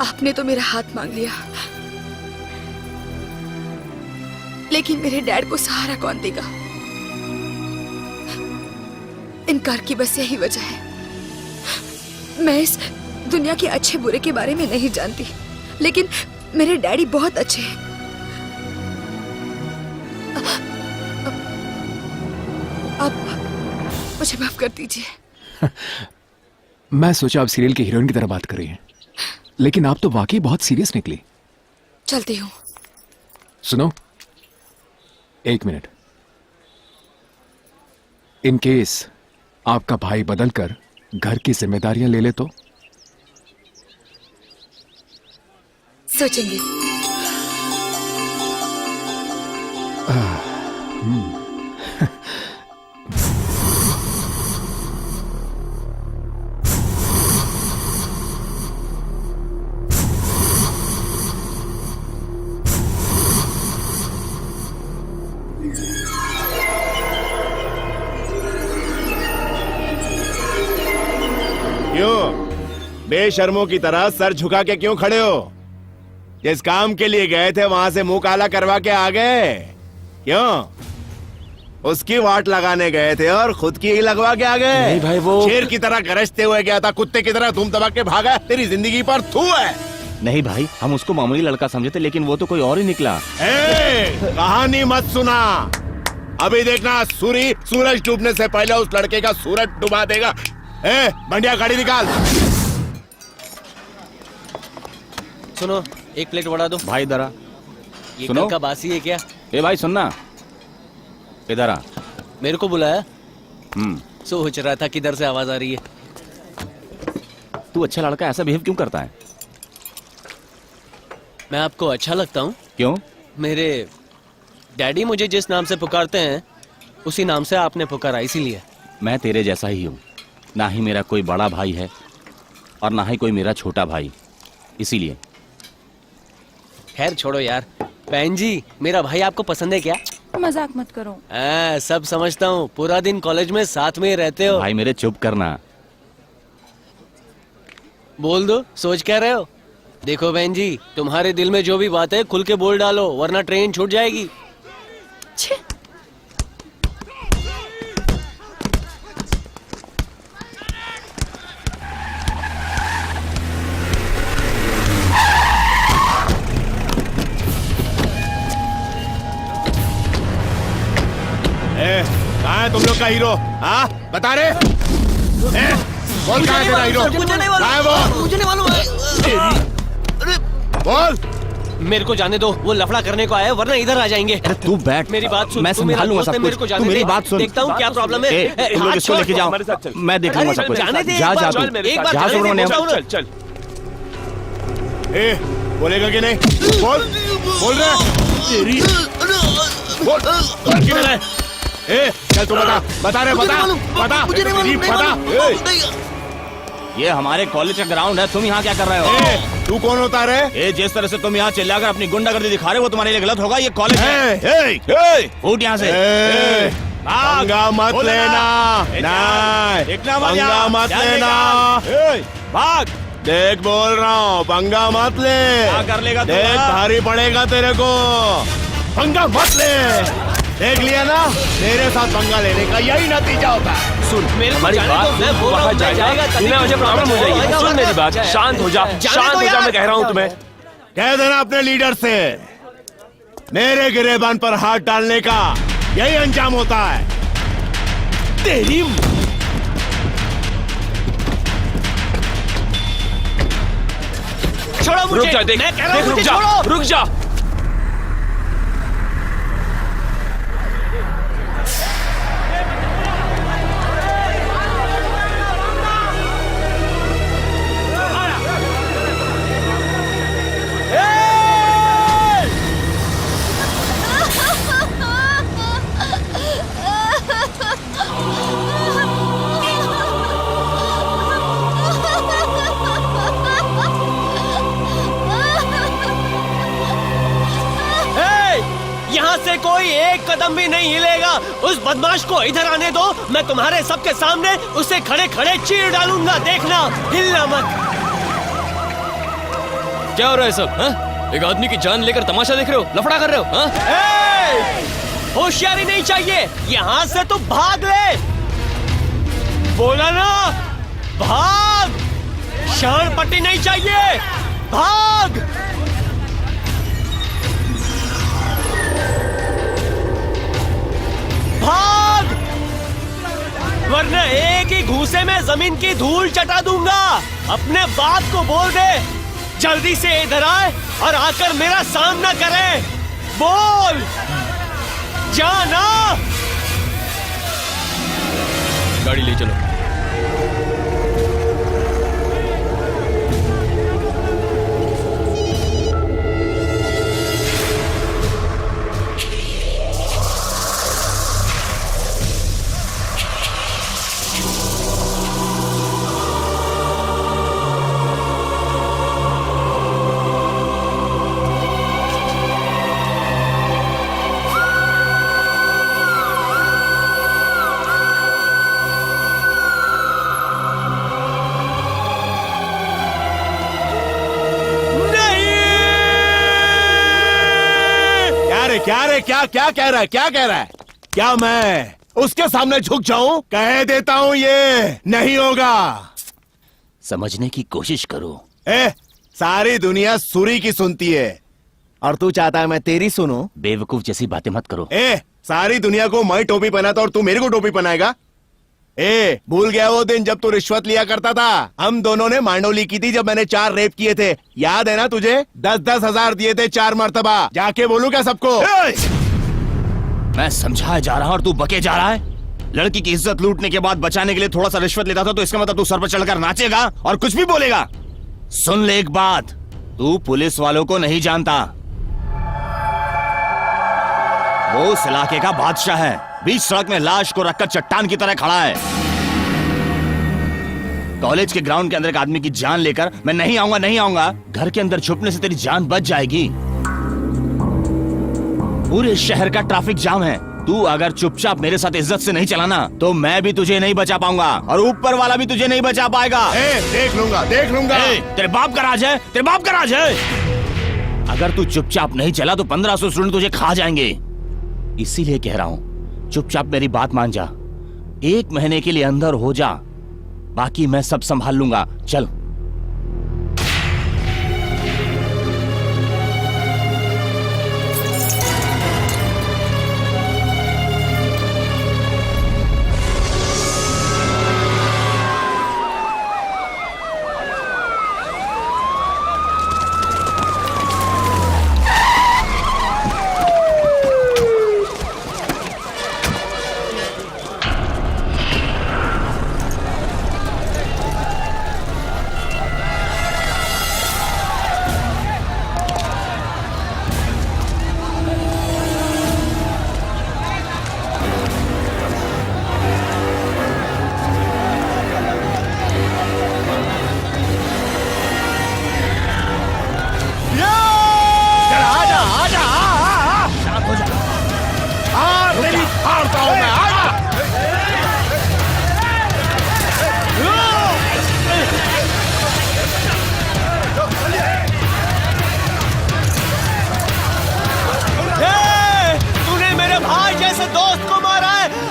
आपने तो मेरा हाथ मांग लिया, लेकिन मेरे डैड को सहारा कौन देगा? इनकार की बस यही वजह है। मैं इस दुनिया के अच्छे बुरे के बारे में नहीं जानती, लेकिन मेरे डैडी बहुत अच्छे हैं। आप मुझे माफ कर दीजिए। मैं सोचा आप सीरियल की हीरोइन की तरह बात कर रही हैं, लेकिन आप तो वाकई बहुत सीरियस निकली। चलती हूँ। सुनो, 1 मिनट। इन केस आपका भाई बदलकर घर की जिम्मेदारियां ले ले तो? सोचेंगे। क्यों बेशर्मों की तरह सर झुका के क्यों खड़े हो? जिस काम के लिए गए थे वहां से मुंह काला करवा के आ गए क्यों? उसकी वाट लगाने गए थे और खुद की ही लगवा के आ गए। नहीं भाई, वो शेर की तरह गरजते हुए गया था, कुत्ते की तरह धूम दबा के भागा। तेरी जिंदगी पर थू है। नहीं भाई, हम उसको मामूली लड़का समझे थे, लेकिन वो तो कोई और ही निकला। कहानी मत सुना। अभी देखना सूरज डूबने से पहले उस लड़के का सूरज डुबा देगा। बंडिया गाड़ी निकाल। सुनो, 1 प्लेट वड़ा दो। भाई इधर आ। ये सुनो। कल का बासी है क्या? ए भाई सुनना, इधर आ। मेरे को बुलाया? हम्म। सोच रहा था किधर से आवाज आ रही है। तू अच्छा लड़का ऐसा बिहेव क्यों करता है? मैं आपको अच्छा लगता हूँ? क्यों? मेरे डैडी मुझे जिस नाम से पुकारते हैं उसी नाम से आपने पुकारा, इसीलिए। मैं तेरे जैसा ही हूँ। ना ही मेरा कोई बड़ा भाई है और ना ही कोई मेरा छोटा भाई, इसीलिए। खैर छोड़ो यार। बहन जी, मेरा भाई आपको पसंद है क्या? मजाक मत करो। सब समझता हूँ, पूरा दिन कॉलेज में साथ में ही रहते हो। भाई मेरे चुप करना। बोल दो, सोच क्या रहे हो? देखो बहन जी, तुम्हारे दिल में जो भी बात है खुल के बोल डालो, वरना ट्रेन छूट जाएगी। छे। कहाँ है तुम लोग का हीरो? हाँ बता रहे? बोल कहाँ है तेरा हीरो? कहाँ है वो? मुझे नहीं मालूम है। बोल। मेरे को जाने दो, वो लफड़ा करने को आया है, वरना इधर आ जाएंगे। तू बैठ, मेरी बात सुन, मैं तू मेरा संभालूंगा दोस्त है, सब मेरे को कुछ। जाने तू मेरी दे। बात सुन। देखता हूँ क्या प्रॉब्लम है। तुम लोग इसको लेके जाओ, मैं देख लूंगा सब कुछ। जाने दे, जा एक जा बार, तू, एक बार जा जाने दे, सुब्रमण्यम। बोलता हूँ ना। चल बोलेगा कि नहीं? बोल रहे? बोल कि नहीं? चल तू बता रहे, बता। मुझे नहीं मालूम, बता। ये हमारे कॉलेज का ग्राउंड है, तुम यहाँ क्या कर रहे हो? तू कौन होता रे? जिस तरह से तुम यहाँ चिल्लाकर अपनी गुंडागर्दी दिखा रहे हो वो तुम्हारे लिए गलत होगा। ये कॉलेज है। फूट यहाँ से। पंगा मत लेना। नहीं, पंगा मत लेना। भाग। देख बोल रहा हूँ, पंगा मत ले। क्या कर लेगा तू? देख भारी पड़ेगा तेरे को। पंगा मत ले। देख लिया ना, मेरे साथ पंगा लेने का यही नतीजा होता है। सुन, मेरे को हमारी जाने बात दो, मैं बोल रहा हूँ, मैं जाएगा तभी सुनने मुझे प्रॉब्लम हो जाएगी। होगा, सुन मेरी बात, शांत हो जा, शांत हो जा, मैं कह रहा हूँ तुम्हें। कह देना अपने लीडर से, मेरे गिरेबान पर हाथ डालने का यही अंजाम होता है। तेरी छोड़ो मुझे। रुक जा, देख, मैं कह रहा हूँ रुक मुझे जा, छोड़ो। रुक जा। यहाँ से कोई एक कदम भी नहीं हिलेगा। उस बदमाश को इधर आने दो, मैं तुम्हारे सबके सामने उसे खड़े खड़े चीर डालूंगा। देखना, हिलना मत। क्या हो रहा है सब? हाँ? एक आदमी की जान लेकर तमाशा देख रहे हो, लफड़ा कर रहे हो? हाँ? होशियारी नहीं चाहिए, यहाँ से तो भाग ले। बोला ना, भाग। शान पट्टी नहीं चाहिए, भाग। भाग, वरना एक ही घूसे में जमीन की धूल चटा दूंगा। अपने बाप को बोल दे जल्दी से इधर आए और आकर मेरा सामना करे। बोल, जाना। गाड़ी ले चलो। क्या कह रहा है? क्या कह रहा है? क्या मैं उसके सामने झुक जाऊं? कह देता हूं ये नहीं होगा। समझने की कोशिश करो। सारी दुनिया सूरी की सुनती है और तू चाहता है मैं तेरी सुनूं? बेवकूफ जैसी बातें मत करो। सारी दुनिया को मैं टोपी पहनाता और तू मेरे को टोपी पहनाएगा? भूल गया वो दिन जब तू रिश्वत लिया करता था? हम दोनों ने मांडोली की थी जब मैंने 4 रेप किए थे, याद है ना तुझे? 10-10 हजार दिए थे 4 मर्तबा। जाके बोलूं क्या सबको? मैं समझाया जा रहा हूं और तू बके जा रहा है। लड़की की इज्जत लूटने के बाद बचाने के लिए थोड़ा सा रिश्वत लेता था तो इसका मतलब तू सर पर चढ़कर नाचेगा और कुछ भी बोलेगा? सुन ले एक बात, तू पुलिस वालों को नहीं जानता। वो उस इलाके का बादशाह है, बीच सड़क में लाश को रखकर चट्टान की तरह खड़ा है। कॉलेज के ग्राउंड के अंदर एक आदमी की जान लेकर मैं नहीं आऊंगा। घर के अंदर छुपने से तेरी जान बच जाएगी। पूरे शहर का ट्रैफिक जाम है, तू अगर चुपचाप मेरे साथ इज्जत से नहीं चला ना तो मैं भी तुझे नहीं बचा पाऊंगा और ऊपर वाला भी तुझे नहीं बचा पाएगा। देख लूंगा देख लूंगा। तेरे बाप का राज है, तेरे बाप का राज है। अगर तू चुपचाप नहीं चला तो 1500 स्टूडेंट तुझे खा जाएंगे। इसीलिए कह रहा हूँ चुपचाप मेरी बात मान जा। 1 महीने के लिए अंदर हो जा, बाकी मैं सब संभाल लूंगा। चल।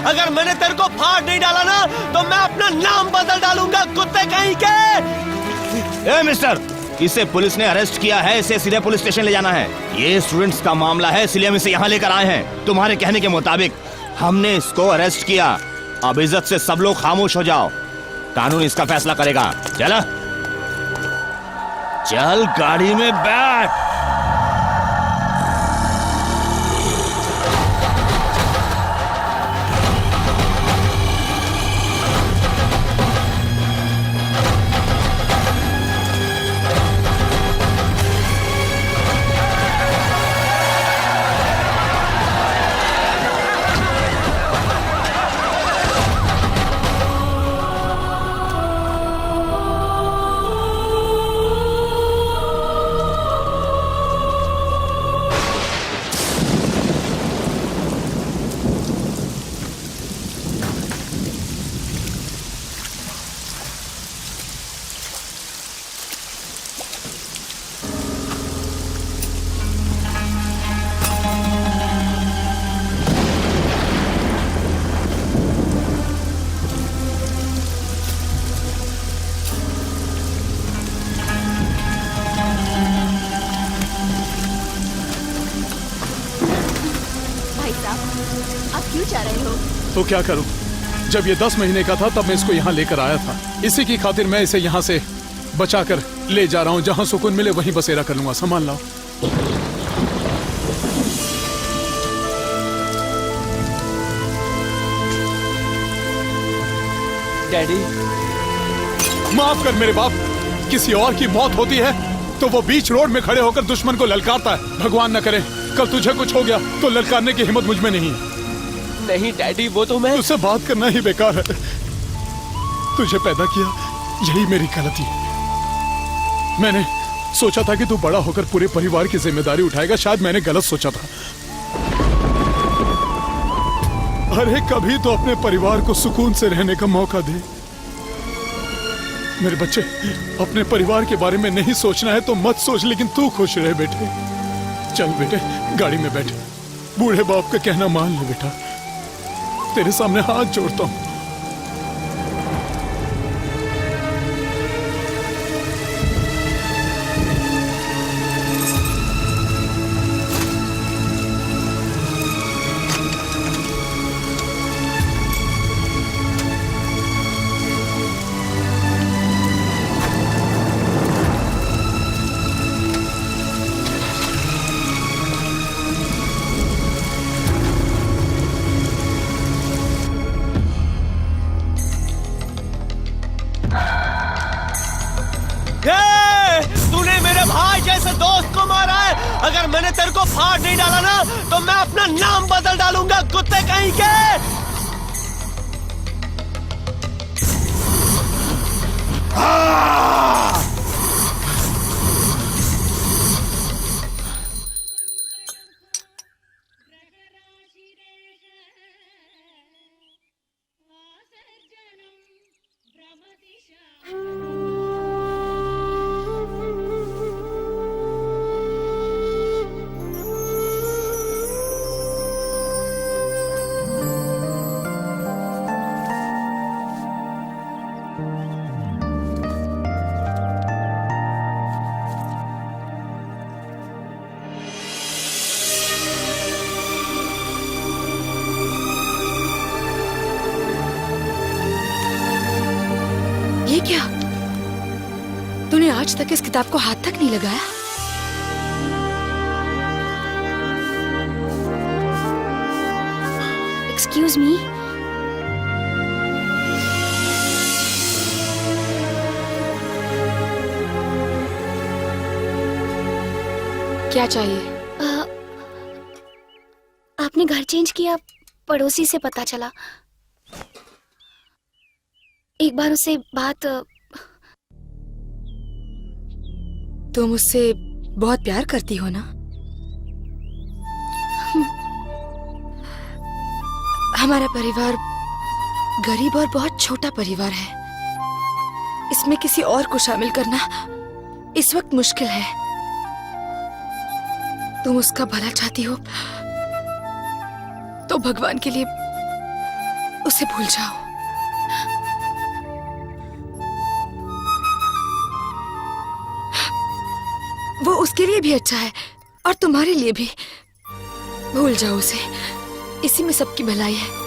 अगर मैंने तेरे को फाड़ नहीं डाला ना तो मैं अपना नाम बदल डालूंगा, कुत्ते कहीं के। ए मिस्टर, इसे पुलिस ने अरेस्ट किया है, इसे सीधे पुलिस स्टेशन ले जाना है। ये स्टूडेंट्स का मामला है, इसलिए हम इसे यहाँ लेकर आए हैं। तुम्हारे कहने के मुताबिक हमने इसको अरेस्ट किया। अब इज्जत से सब लोग खामोश हो जाओ, कानून इसका फैसला करेगा। चला चल गाड़ी में बैठ। तो क्या करूं? जब ये 10 महीने का था तब मैं इसको यहाँ लेकर आया था। इसी की खातिर मैं इसे यहाँ से बचा कर ले जा रहा हूँ। जहाँ सुकून मिले वहीं बसेरा कर लूंगा। संभाल लाओ। डैडी, माफ कर मेरे बाप। किसी और की मौत होती है तो वो बीच रोड में खड़े होकर दुश्मन को ललकारता है। भगवान न करे कल तुझे कुछ हो गया तो ललकारने की हिम्मत मुझ में नहीं है। नहीं डैडी, वो तो मैं तुझसे बात करना ही बेकार है। तुझे पैदा किया यही मेरी गलती है। मैंने सोचा था कि तू बड़ा होकर पूरे परिवार की जिम्मेदारी उठाएगा। शायद मैंने गलत सोचा था। अरे कभी तो अपने परिवार को सुकून से रहने का मौका दे। मेरे बच्चे, अपने परिवार के बारे में नहीं सोचना है तो मत सोच, लेकिन तू खुश रहे बेटे। चल बेटे गाड़ी में बैठ। बूढ़े बाप का कहना मान ले बेटा। तेरे सामने हाथ जोड़ता हूं। तूने मेरे भाई जैसे दोस्त को मारा है। अगर मैंने तेरे को फाड़ नहीं डाला ना तो मैं अपना नाम बदल डालूंगा, कुत्ते कहीं के। आज तक इस किताब को हाथ तक नहीं लगाया। Excuse me. क्या चाहिए? आपने घर चेंज किया, पड़ोसी से पता चला। एक बार उससे बात। तुम उससे बहुत प्यार करती हो ना? हमारा परिवार गरीब और बहुत छोटा परिवार है। इसमें किसी और को शामिल करना इस वक्त मुश्किल है। तुम उसका भला चाहती हो तो भगवान के लिए उसे भूल जाओ। वो उसके लिए भी अच्छा है और तुम्हारे लिए भी। भूल जाओ उसे, इसी में सबकी भलाई है।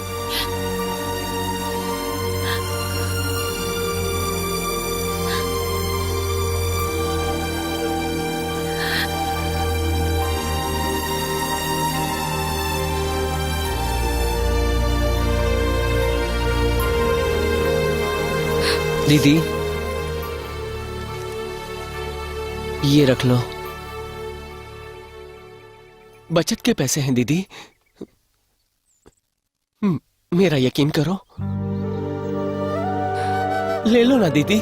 दीदी, ये रख लो, बचत के पैसे हैं दीदी। मेरा यकीन करो, ले लो ना दीदी।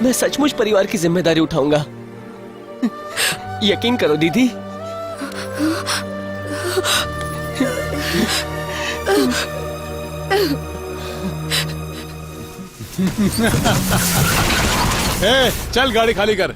मैं सचमुच परिवार की जिम्मेदारी उठाऊंगा। यकीन करो दीदी। चल गाड़ी खाली कर।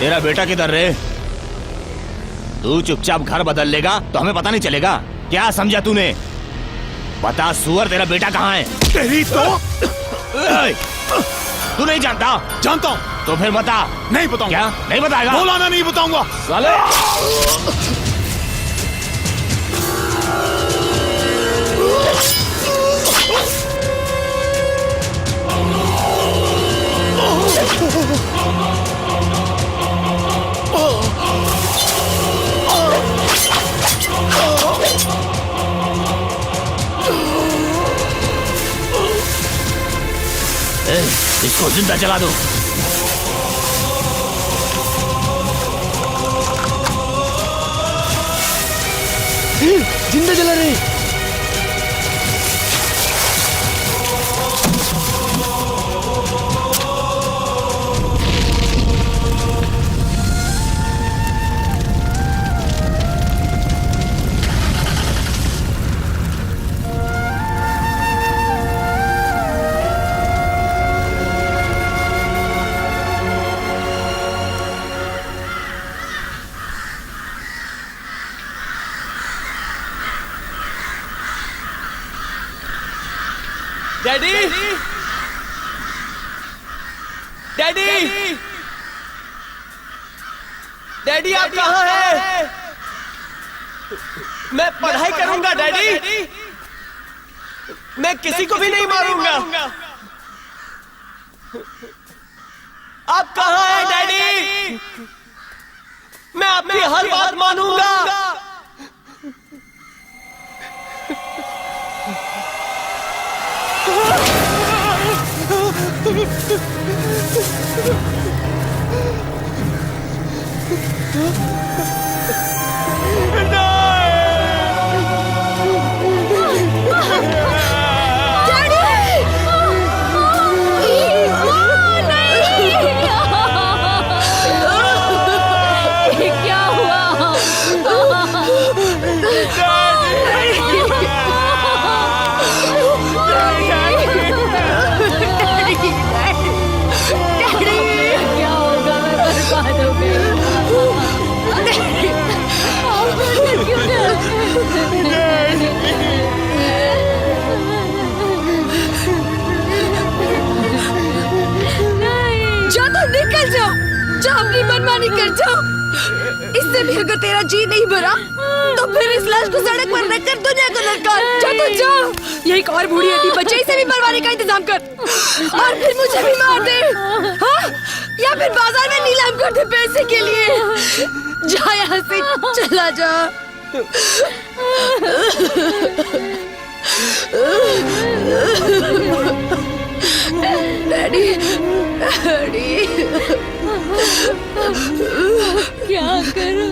तेरा बेटा किधर रे? तू चुपचाप घर बदल लेगा तो हमें पता नहीं चलेगा। क्या समझा तूने? बता सुअर, तेरा बेटा कहाँ है? तेरी तो तू नहीं जानता? जानता हूँ। तो फिर बता। नहीं बताऊंगा। क्या नहीं बताएगा? बोला ना, नहीं बताऊंगा साले। इसको जिंदा जला दो। जिंदा जला रहे। डैडी, डैडी, डैडी आप कहाँ हैं? मैं पढ़ाई करूंगा डैडी। मैं किसी को भी नहीं मारूंगा। आप कहाँ हैं डैडी? मैं आपकी हर बात मानूंगा। निकल जाओ, जा अपनी मनमानी कर जाओ। इससे भी अगर तेरा जी नहीं भरा तो फिर इस लाश को सड़क पर रखकर दुनिया को ललकार। जा तो जा, ये एक और बूढ़ी हड्डी बचे, इसे भी मरवाने का इंतजाम कर और फिर मुझे भी मार दे, हाँ? या फिर बाजार में नीलाम कर दे पैसे के लिए। जा यहाँ से, चला जा। डैडी, डैडी, क्या करूं?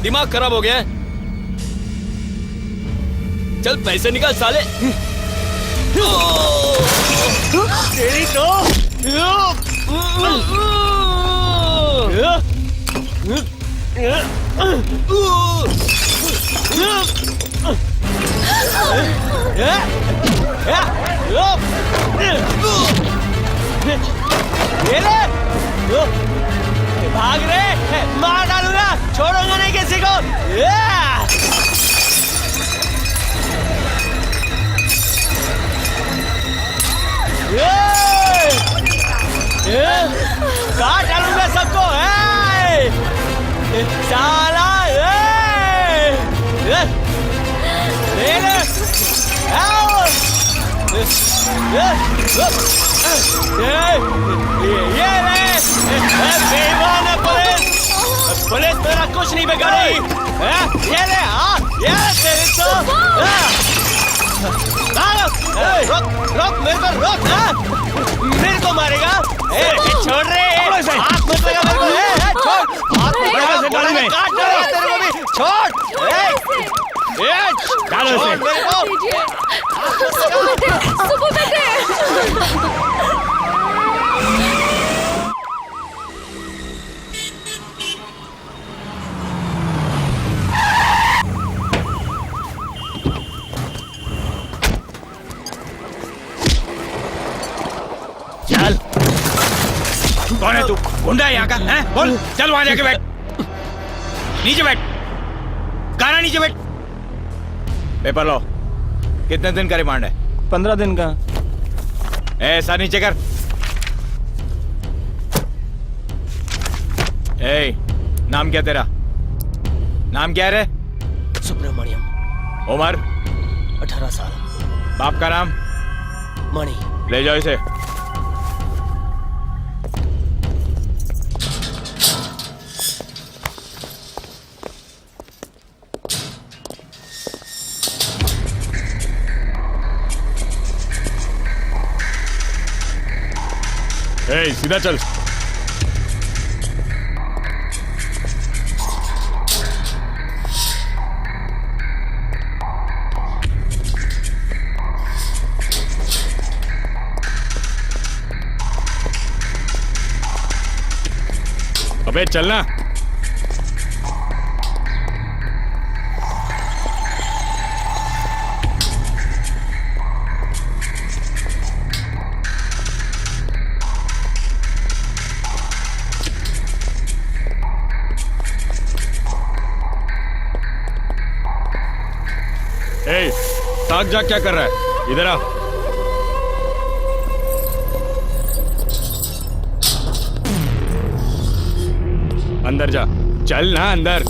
दिमाग खराब हो गया है? चल पैसे निकाल साले। तेरी तो भाग रहे, मार डालूंगा, छोड़ूंगा नहीं किसी को। काट डालूंगा सबको, साला। ये बेईमान है पुलिस, पुलिस मेरा कुछ नहीं बिगाड़ी। ये ले, ये तेरे तो रोक मेरे पर, रोक। मेरे को मारेगा? छोड़ रहे, हाथ मत लगा मेरे को, छोड़ हाथ मत लगा, काट डालो तेरे को भी, छोड़ डालो इसे मेरे को। सुबह बेटे, चल, कौन है तू? गुंडा है यहाँ का? हैं? बोल, चल वहां जाके बैठ, नीचे बैठ, गाना नीचे बैठ। पेपर लो, कितने दिन का रिमांड है? 15 दिन का। ऐसा नीचे कर। नाम क्या तेरा? नाम क्या है रे? सुब्रमण्यम। उम्र? 18 साल। बाप का नाम? मणि। ले जाओ इसे। सीधा चल। अबे चलना। ताक जा, क्या कर रहा है? इधर आ। अंदर जा, चल ना अंदर।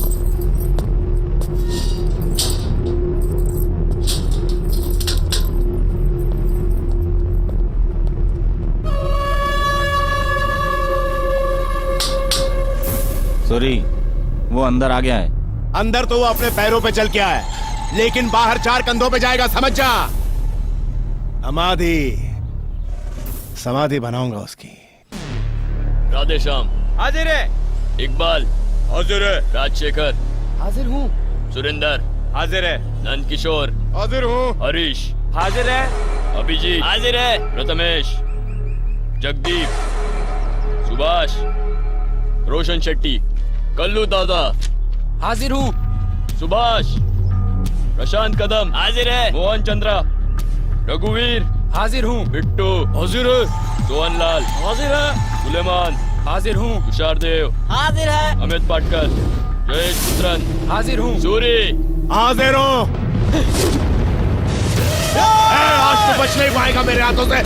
सॉरी, वो अंदर आ गया है। अंदर तो वो अपने पैरों पे चल के आया है, लेकिन बाहर 4 कंधों पे जाएगा, समझ जा। समाधि बनाऊंगा उसकी। राधे श्याम। हाजिर है। इकबाल। हाजिर है। राजशेखर। हाजिर हूँ। सुरेंदर हाजिर है। नंद किशोर हाजिर हूँ। हरीश हाजिर है। अभिजीत हाजिर है। प्रथमेश जगदीप सुभाष रोशन शेट्टी कल्लू दादा हाजिर हूँ। सुभाष प्रशांत कदम हाजिर है। मोहन चंद्रा रघुवीर हाजिर हूँ। बिट्टू हाजिर है। सोहनलाल हाजिर है। सुलेमान हाजिर हूँ। तुषार देव हाजिर है। अमित पाटकर जयेश पुत्रन हाजिर हूँ। सूरी हाजिर हूँ। आज तो बच नहीं पाएगा मेरे हाथों से।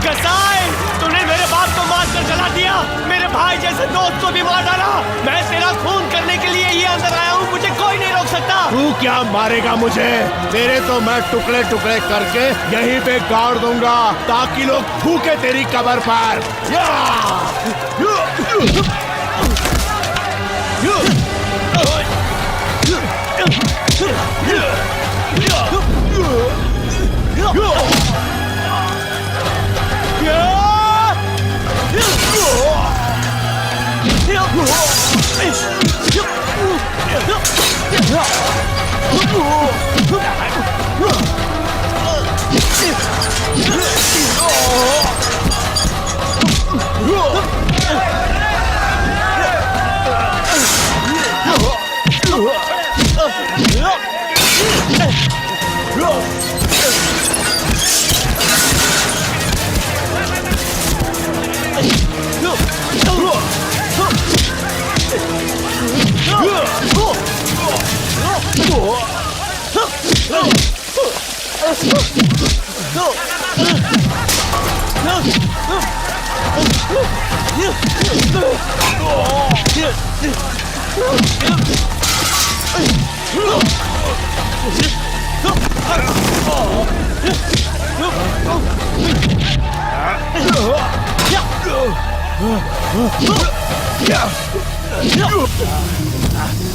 कसाई, तूने मेरे बाप को मार कर जला दिया, मेरे भाई जैसे दोस्त को भी मार डाला। मैं तेरा खून करने के लिए ये अंदर आया हूँ, मुझे कोई नहीं रोक सकता। तू क्या मारेगा मुझे? तेरे तो मैं टुकड़े टुकड़े करके यहीं पे गाड़ दूंगा ताकि लोग थूके तेरी कब्र पर।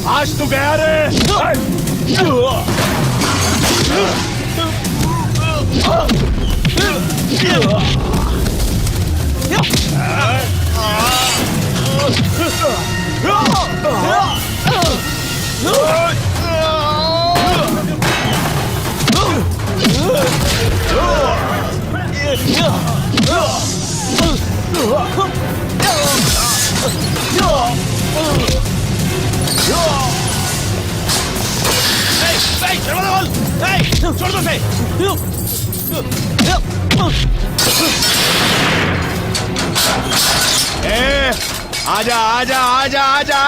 आज तू गया रे। छोड़ दो उसे। आजा आजा आजा आजा।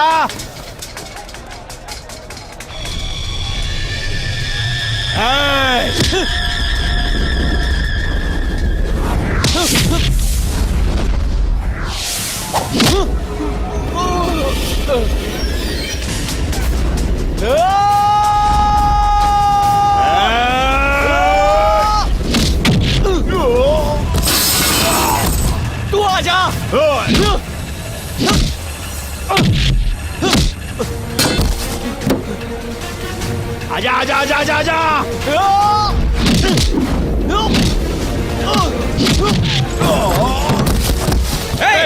तू आजा। आजा आजा आजा आजा आजा।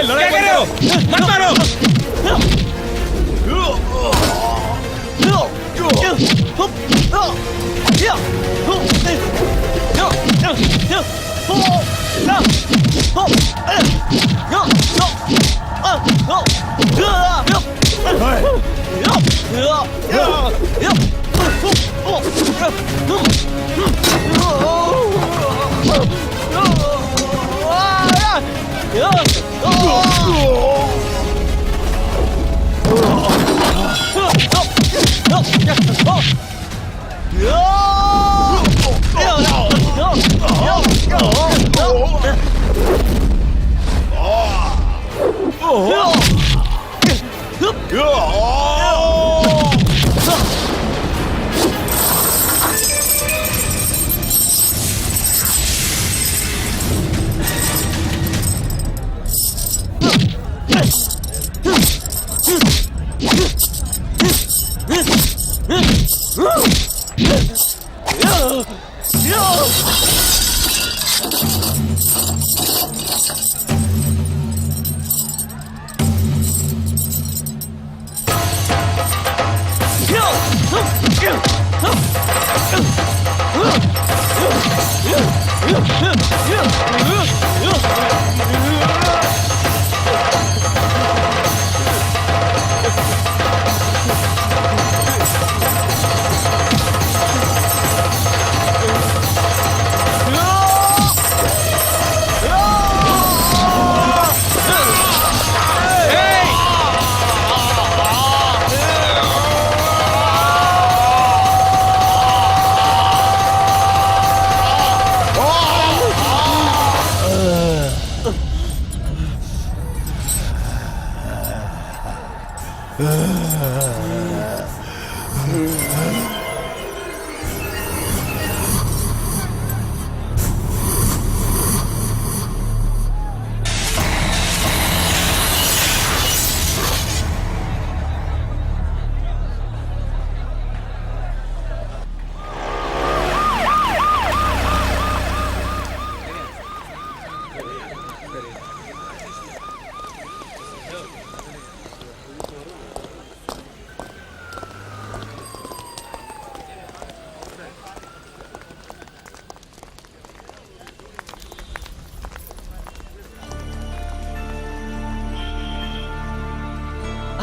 लड़ाई कर रहे हो, मत मारो।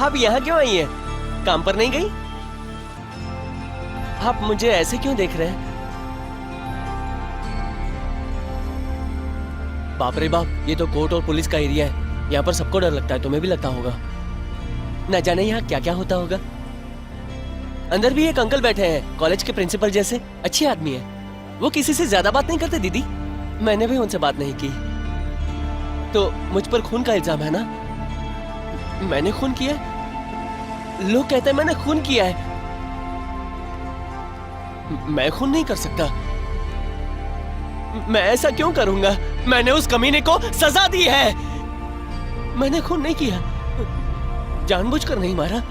आप यहाँ क्यों आई हैं? काम पर नहीं गई? आप मुझे ऐसे क्यों देख रहे हैं? बाप रे बाप, ये तो कोर्ट और पुलिस का एरिया है। यहाँ पर सबको डर लगता है, तुम्हें भी लगता होगा। न जाने यहाँ क्या क्या होता होगा। अंदर भी एक अंकल बैठे हैं, कॉलेज के प्रिंसिपल जैसे, अच्छे आदमी है। वो किसी से ज्यादा बात नहीं करते दीदी। मैंने भी उनसे बात नहीं की। तो मुझ पर खून का इल्जाम है ना? मैंने खून किया है? लोग कहते हैं मैंने खून किया है। मैं खून नहीं कर सकता। मैं ऐसा क्यों करूंगा? मैंने उस कमीने को सजा दी है। मैंने खून नहीं किया, जानबूझकर नहीं मारा।